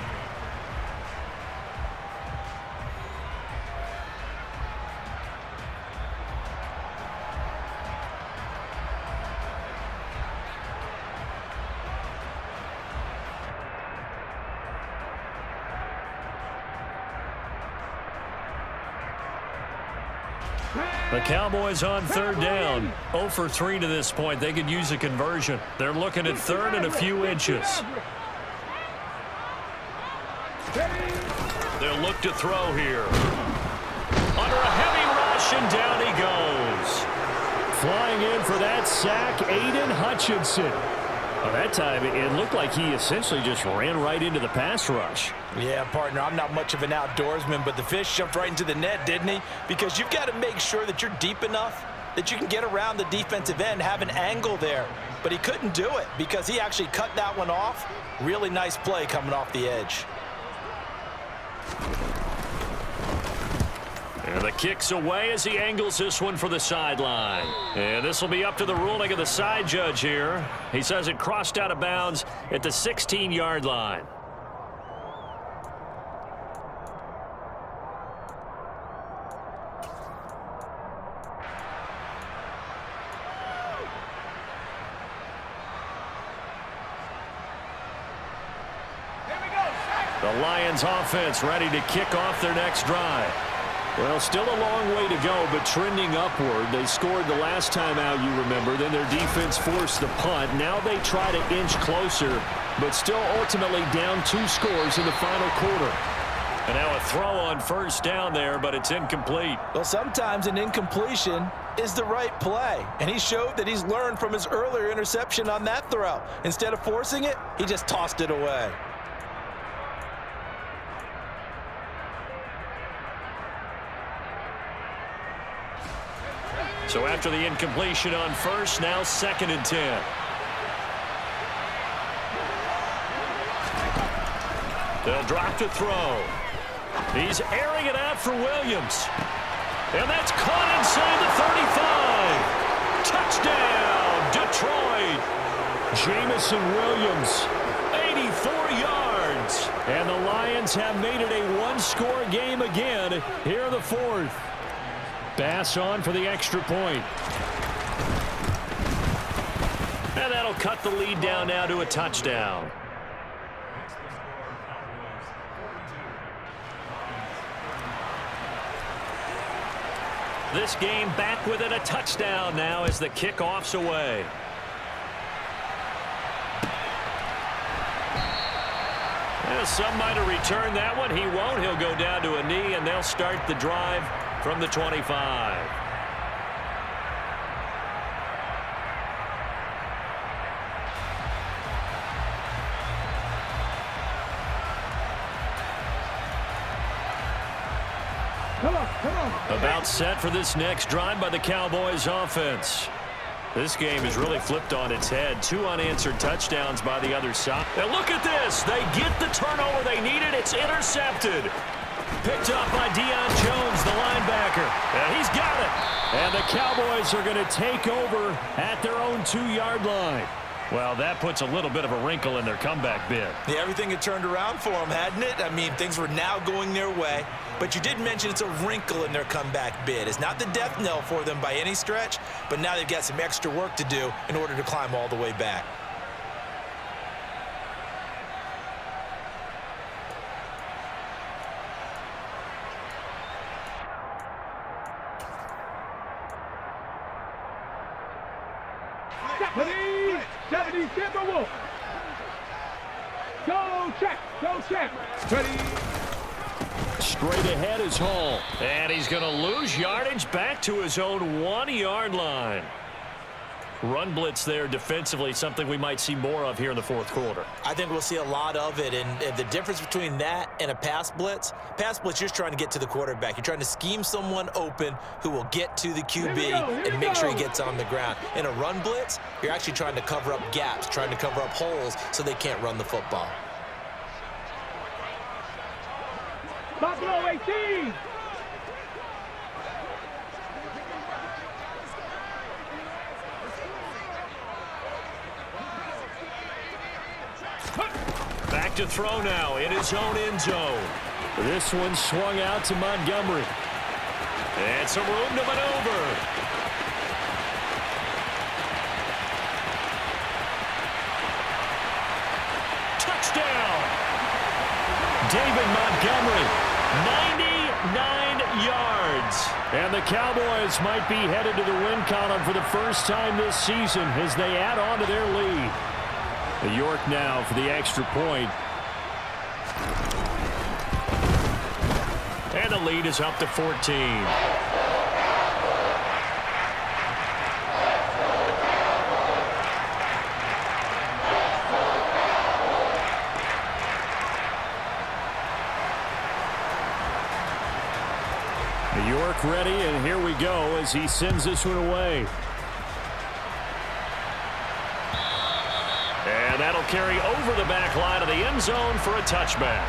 The Cowboys on 3rd down. 0 for 3 to this point. They could use a conversion. They're looking at 3rd and a few inches. They'll look to throw here. Under a heavy rush, and down he goes. Flying in for that sack, Aiden Hutchinson. Well, that time, it looked like he essentially just ran right into the pass rush. Yeah, partner, I'm not much of an outdoorsman, but the fish jumped right into the net, didn't he? Because you've got to make sure that you're deep enough that you can get around the defensive end, have an angle there. But he couldn't do it because he actually cut that one off. Really nice play coming off the edge. And the kick's away as he angles this one for the sideline. And this will be up to the ruling of the side judge here. He says it crossed out of bounds at the 16-yard line. The Lions offense ready to kick off their next drive. Well, still a long way to go, but trending upward. They scored the last time out, you remember. Then their defense forced the punt. Now they try to inch closer, but still ultimately down 2 scores in the final quarter. And now a throw on first down there, but it's incomplete. Well, sometimes an incompletion is the right play, and he showed that he's learned from his earlier interception on that throw. Instead of forcing it, he just tossed it away. So after the incompletion on first, now 2nd and 10. They'll drop to throw. He's airing it out for Williams. And that's caught inside the 35. Touchdown, Detroit. Jamison Williams, 84 yards. And the Lions have made it a 1-score game again here in the 4th. Bass on for the extra point. And that'll cut the lead down now to a touchdown. This game back within a touchdown now as the kickoff's away. Well, some might have returned that one. He won't. He'll go down to a knee, and they'll start the drive from the 25. Come on. About set for this next drive by the Cowboys offense. This game is really flipped on its head. 2 unanswered touchdowns by the other side. Now look at this. They get the turnover they needed. It's intercepted. Picked up by Deion Jones, the linebacker. And he's got it. And the Cowboys are going to take over at their own 2-yard line. Well, that puts a little bit of a wrinkle in their comeback bid. Yeah, everything had turned around for them, hadn't it? I mean, things were now going their way. But you did mention it's a wrinkle in their comeback bid. It's not the death knell for them by any stretch, but now they've got some extra work to do in order to climb all the way back. Go check. Ready. Straight ahead is Hall. And he's going to lose yardage back to his own 1-yard line. Run blitz there defensively, something we might see more of here in the 4th quarter. I think we'll see a lot of it, and the difference between that and a pass blitz, you're just trying to get to the quarterback. You're trying to scheme someone open who will get to the QB and make sure he gets on the ground. In a run blitz, you're actually trying to cover up gaps, trying to cover up holes so they can't run the football. Buffalo 18. Back to throw now in his own end zone. This one swung out to Montgomery. And some room to maneuver. Touchdown! David Montgomery, 99 yards. And the Cowboys might be headed to the win column for the first time this season as they add on to their lead. New York now for the extra point. And the lead is up to 14. New York ready, and here we go as he sends this one away. And that'll carry over the back line of the end zone for a touchback.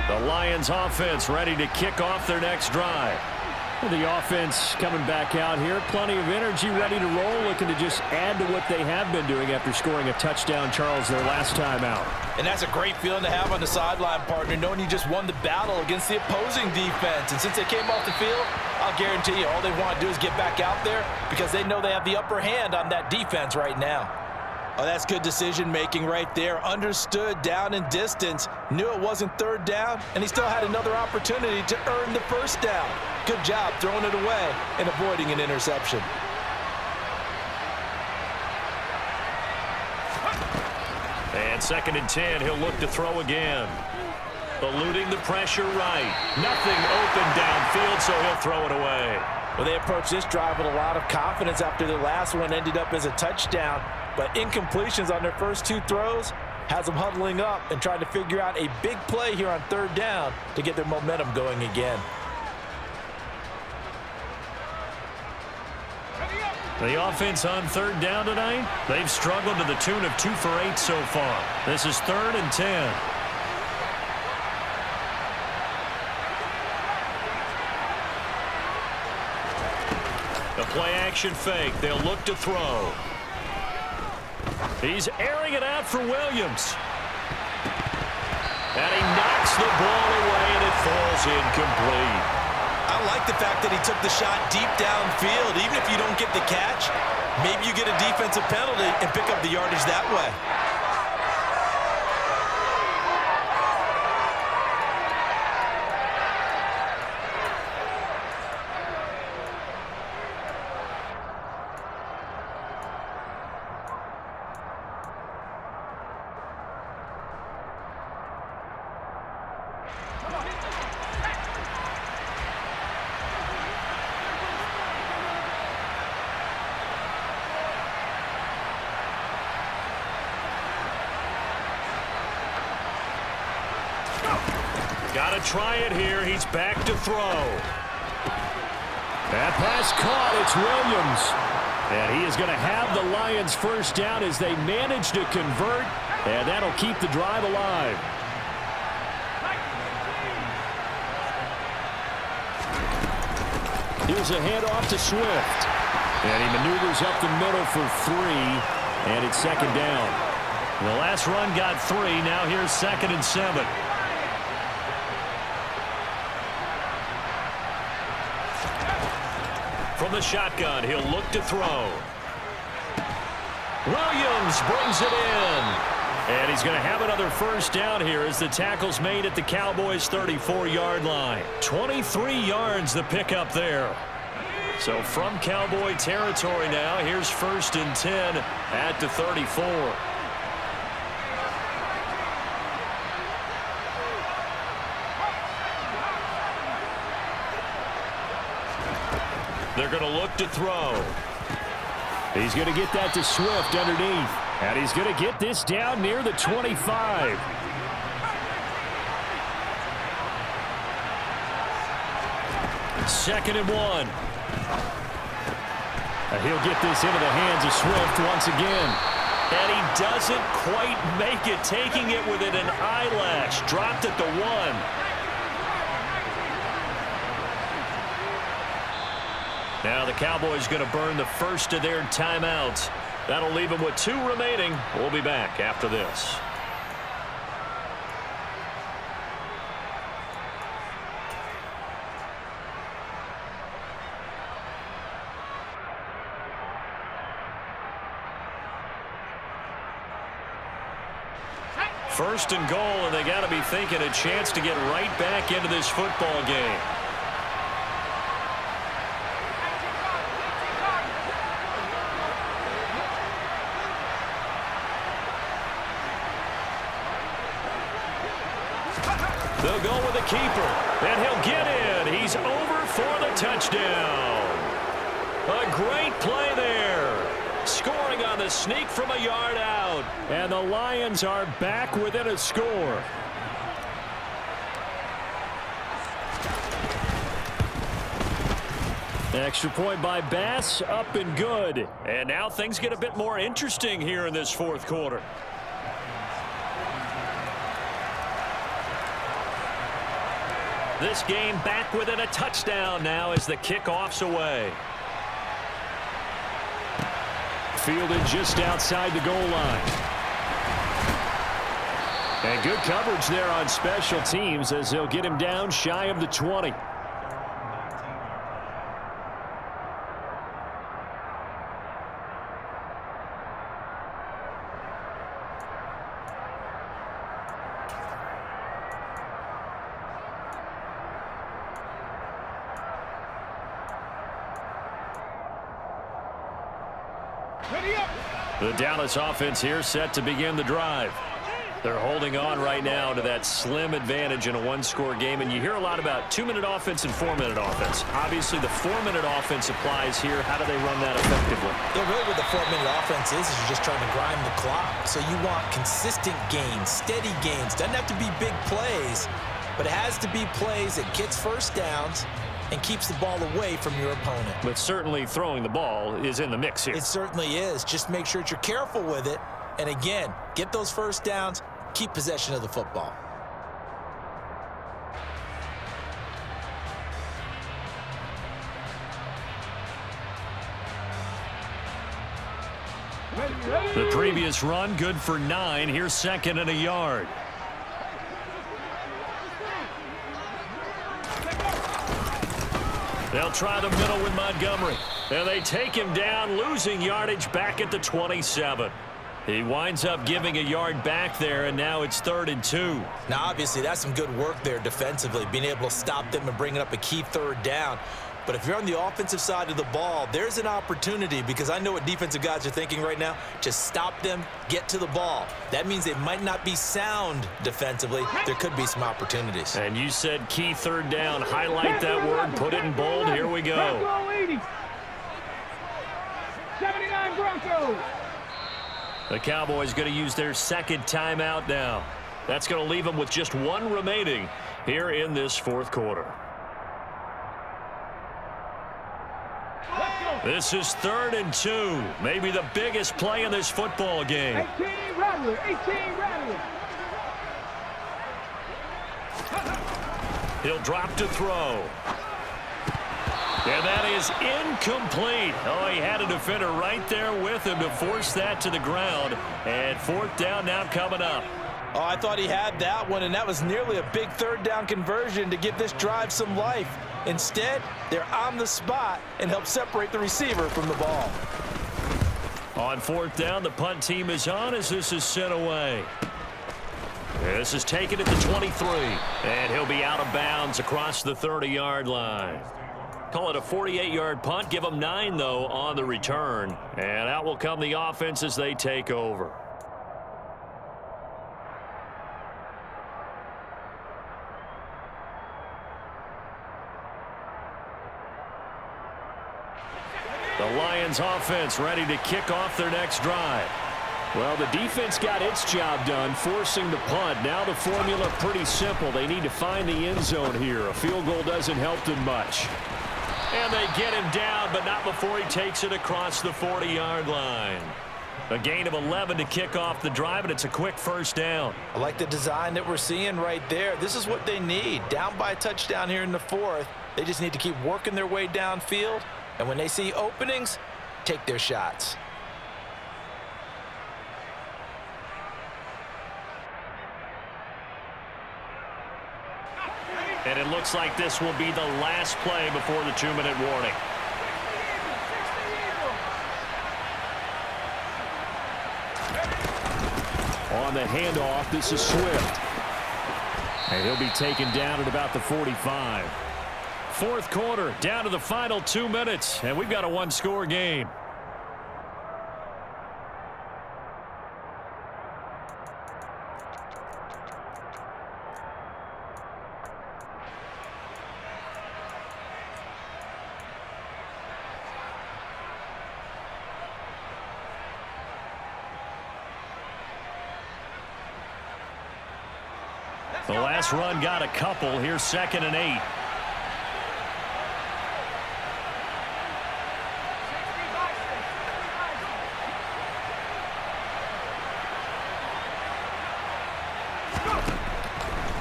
The Lions offense ready to kick off their next drive. The offense coming back out here. Plenty of energy, ready to roll, looking to just add to what they have been doing after scoring a touchdown, Charles, their last time out. And that's a great feeling to have on the sideline, partner, knowing you just won the battle against the opposing defense. And since they came off the field, I'll guarantee you all they want to do is get back out there because they know they have the upper hand on that defense right now. Oh, that's good decision-making right there. Understood down and distance. Knew it wasn't third down, and he still had another opportunity to earn the first down. Good job throwing it away and avoiding an interception. And 2nd and 10, he'll look to throw again. Eluding the pressure right. Nothing open downfield, so he'll throw it away. Well, they approached this drive with a lot of confidence after the last one ended up as a touchdown. But incompletions on their first 2 throws has them huddling up and trying to figure out a big play here on 3rd down to get their momentum going again. The offense on 3rd down tonight, they've struggled to the tune of 2 for 8 so far. This is 3rd and 10. The play-action fake. They'll look to throw. He's airing it out for Williams. And he knocks the ball away, and it falls incomplete. I like the fact that he took the shot deep downfield. Even if you don't get the catch, maybe you get a defensive penalty and pick up the yardage that way. Got to try it here. He's back to throw. That pass caught. It's Williams. And he is going to have the Lions first down as they manage to convert. And that'll keep the drive alive. Here's a handoff to Swift. And he maneuvers up the middle for 3. And it's 2nd down. The last run got 3. Now here's 2nd and 7. From the shotgun, he'll look to throw. Williams brings it in. And he's going to have another first down here as the tackle's made at the Cowboys' 34-yard line. 23 yards the pickup there. So from Cowboy territory now, here's 1st and 10 at the 34. They're going to look to throw. He's going to get that to Swift underneath. And he's going to get this down near the 25. 2nd and 1. And he'll get this into the hands of Swift once again. And he doesn't quite make it, taking it within an eyelash. Dropped at the 1. Now the Cowboys going to burn the first of their timeouts. That'll leave them with 2 remaining. We'll be back after this. First and goal, and they got to be thinking a chance to get right back into this football game. They'll go with the keeper, and he'll get in. He's over for the touchdown. A great play there. Scoring on the sneak from a yard out. And the Lions are back within a score. Extra point by Bass, up and good. And now things get a bit more interesting here in this 4th quarter. This game back within a touchdown now as the kickoff's away. Fielded just outside the goal line. And good coverage there on special teams as they'll get him down shy of the 20. The Dallas offense here set to begin the drive. They're holding on right now to that slim advantage in a one-score game, and you hear a lot about 2-minute offense and 4-minute offense. Obviously, the 4-minute offense applies here. How do they run that effectively? Yeah, really what the 4-minute offense is you're just trying to grind the clock. So you want consistent gains, steady gains. Doesn't have to be big plays, but it has to be plays that gets first downs and keeps the ball away from your opponent. But certainly throwing the ball is in the mix here. It certainly is. Just make sure that you're careful with it. And again, get those first downs, keep possession of the football. The previous run, good for 9. Here's 2nd and a yard. They'll try the middle with Montgomery. And they take him down, losing yardage back at the 27. He winds up giving a yard back there, and now it's 3rd and 2. Now, obviously, that's some good work there defensively, being able to stop them and bringing up a key 3rd down. But if you're on the offensive side of the ball, there's an opportunity, because I know what defensive guys are thinking right now. Just stop them, get to the ball. That means they might not be sound defensively. There could be some opportunities. And you said key 3rd down. Highlight that word, put it in bold. Here we go. 79 Broncos. The Cowboys going to use their 2nd timeout now. That's going to leave them with just 1 remaining here in this 4th quarter. This is 3rd and 2. Maybe the biggest play in this football game. 18 Rattler. 18 Rattler. He'll drop to throw. And that is incomplete. Oh, he had a defender right there with him to force that to the ground. And 4th down now coming up. Oh, I thought he had that one, and that was nearly a big 3rd down conversion to give this drive some life. Instead, they're on the spot and help separate the receiver from the ball. On 4th down, the punt team is on as this is sent away. This is taken at the 23. And he'll be out of bounds across the 30-yard line. Call it a 48-yard punt. Give them 9, though, on the return. And out will come the offense as they take over. The Lions offense ready to kick off their next drive. Well, the defense got its job done, forcing the punt. Now the formula pretty simple. They need to find the end zone here. A field goal doesn't help them much. And they get him down, but not before he takes it across the 40-yard line. A gain of 11 to kick off the drive, and it's a quick 1st down. I like the design that we're seeing right there. This is what they need. Down by a touchdown here in the 4th. They just need to keep working their way downfield. And when they see openings, take their shots. And it looks like this will be the last play before the 2-minute warning. On the handoff, this is Swift. And he'll be taken down at about the 45. 4th quarter, down to the final 2 minutes, and we've got a 1-score game. The last run got a couple. Here's 2nd and 8.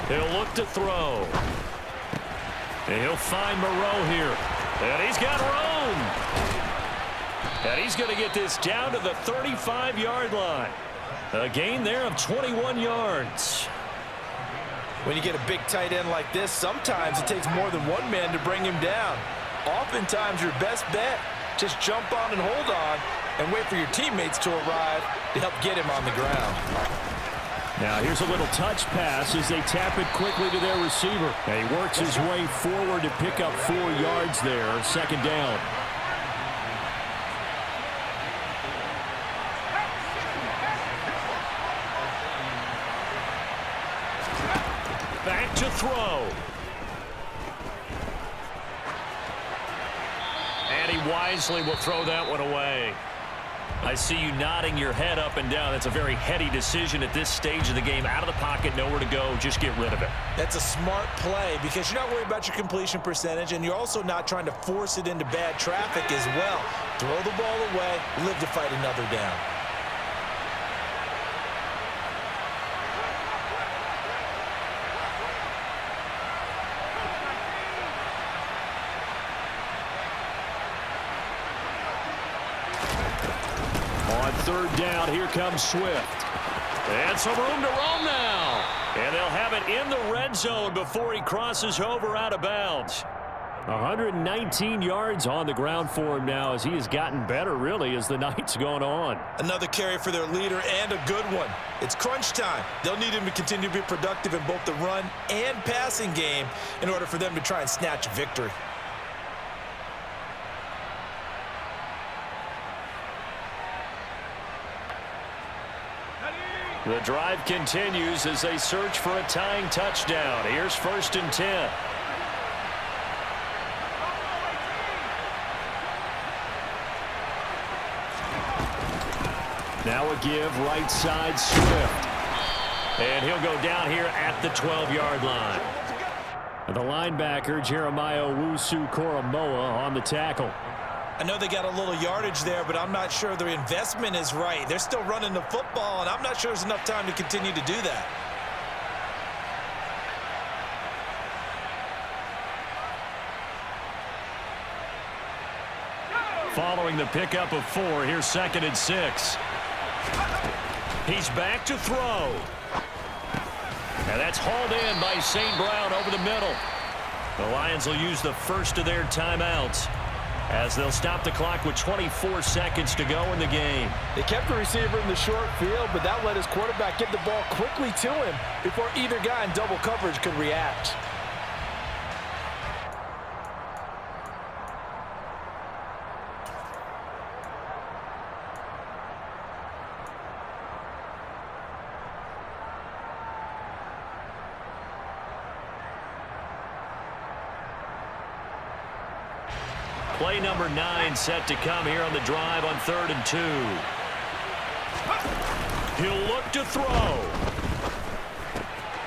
He'll look to throw. And he'll find Moreau here. And he's got room. And he's going to get this down to the 35-yard line. A gain there of 21 yards. When you get a big tight end like this, sometimes it takes more than one man to bring him down. Oftentimes, your best bet, just jump on and hold on and wait for your teammates to arrive to help get him on the ground. Now here's a little touch pass as they tap it quickly to their receiver. And he works his way forward to pick up 4 yards there, second down. Back to throw. And he wisely will throw that one away. I see you nodding your head up and down. That's a very heady decision at this stage of the game. Out of the pocket, nowhere to go. Just get rid of it. That's a smart play because you're not worried about your completion percentage, and you're also not trying to force it into bad traffic as well. Throw the ball away, live to fight another down. Third down, here comes Swift. And some room to roam now. And they'll have it in the red zone before he crosses over out of bounds. 119 yards on the ground for him now as he has gotten better, really, as the night's gone on. Another carry for their leader and a good one. It's crunch time. They'll need him to continue to be productive in both the run and passing game in order for them to try and snatch a victory. The drive continues as they search for a tying touchdown. Here's 1st and 10. Now a give right side Swift. And he'll go down here at the 12-yard line. The linebacker, Jeremiah Owusu-Koramoah, on the tackle. I know they got a little yardage there, but I'm not sure their investment is right. They're still running the football, and I'm not sure there's enough time to continue to do that. Following the pickup of 4, here's 2nd and 6. He's back to throw. And that's hauled in by St. Brown over the middle. The Lions will use the first of their timeouts as they'll stop the clock with 24 seconds to go in the game. They kept the receiver in the short field, but that let his quarterback get the ball quickly to him before either guy in double coverage could react. Play number 9 set to come here on the drive on 3rd and 2. He'll look to throw.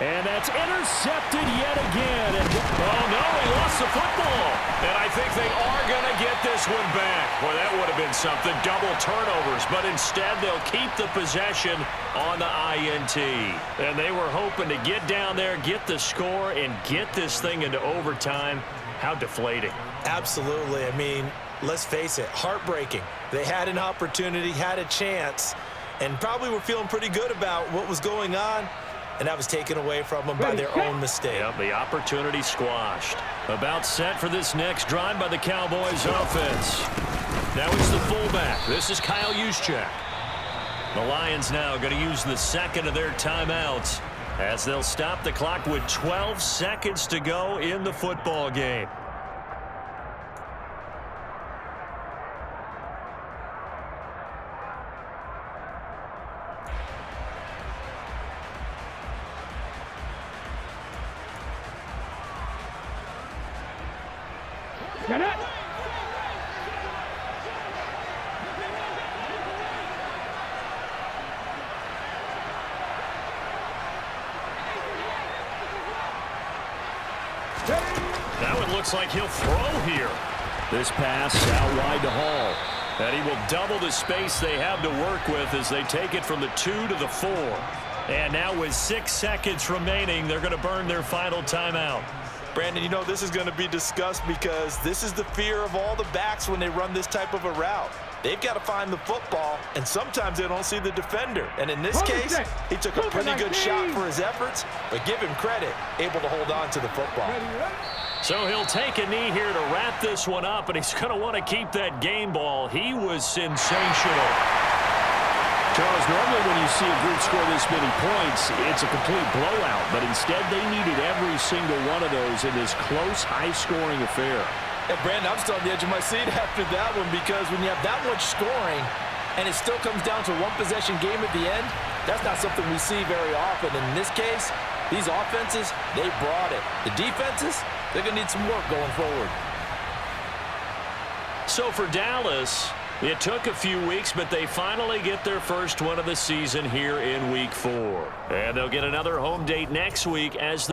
And that's intercepted yet again. And, oh, no, he lost the football. And I think they are going to get this one back. Boy, that would have been something. Double turnovers. But instead, they'll keep the possession on the INT. And they were hoping to get down there, get the score, and get this thing into overtime. How deflating. Absolutely. I mean, let's face it, heartbreaking. They had an opportunity, had a chance, and probably were feeling pretty good about what was going on, and that was taken away from them by their own mistake. Yep, the opportunity squashed. About set for this next drive by the Cowboys offense. Now it's the fullback. This is Kyle Juszczyk. The Lions now going to use the second of their timeouts as they'll stop the clock with 12 seconds to go in the football game. Get it! Now it looks like he'll throw here. This pass out wide to Hall. And he will double the space they have to work with as they take it from the 2 to the 4. And now with 6 seconds remaining, they're going to burn their final timeout. Brandon, you know this is going to be discussed because this is the fear of all the backs when they run this type of a route. They've got to find the football, and sometimes they don't see the defender. And in this case, he took a pretty good shot for his efforts, but give him credit, able to hold on to the football. So he'll take a knee here to wrap this one up, and he's going to want to keep that game ball. He was sensational. Charles, normally when you see a group score this many points, it's a complete blowout. But instead, they needed every single one of those in this close, high-scoring affair. And Brandon, I'm still on the edge of my seat after that one because when you have that much scoring and it still comes down to a one-possession game at the end, that's not something we see very often. And in this case, these offenses, they brought it. The defenses, they're going to need some work going forward. So for Dallas, it took a few weeks, but they finally get their first one of the season here in Week 4. And they'll get another home date next week as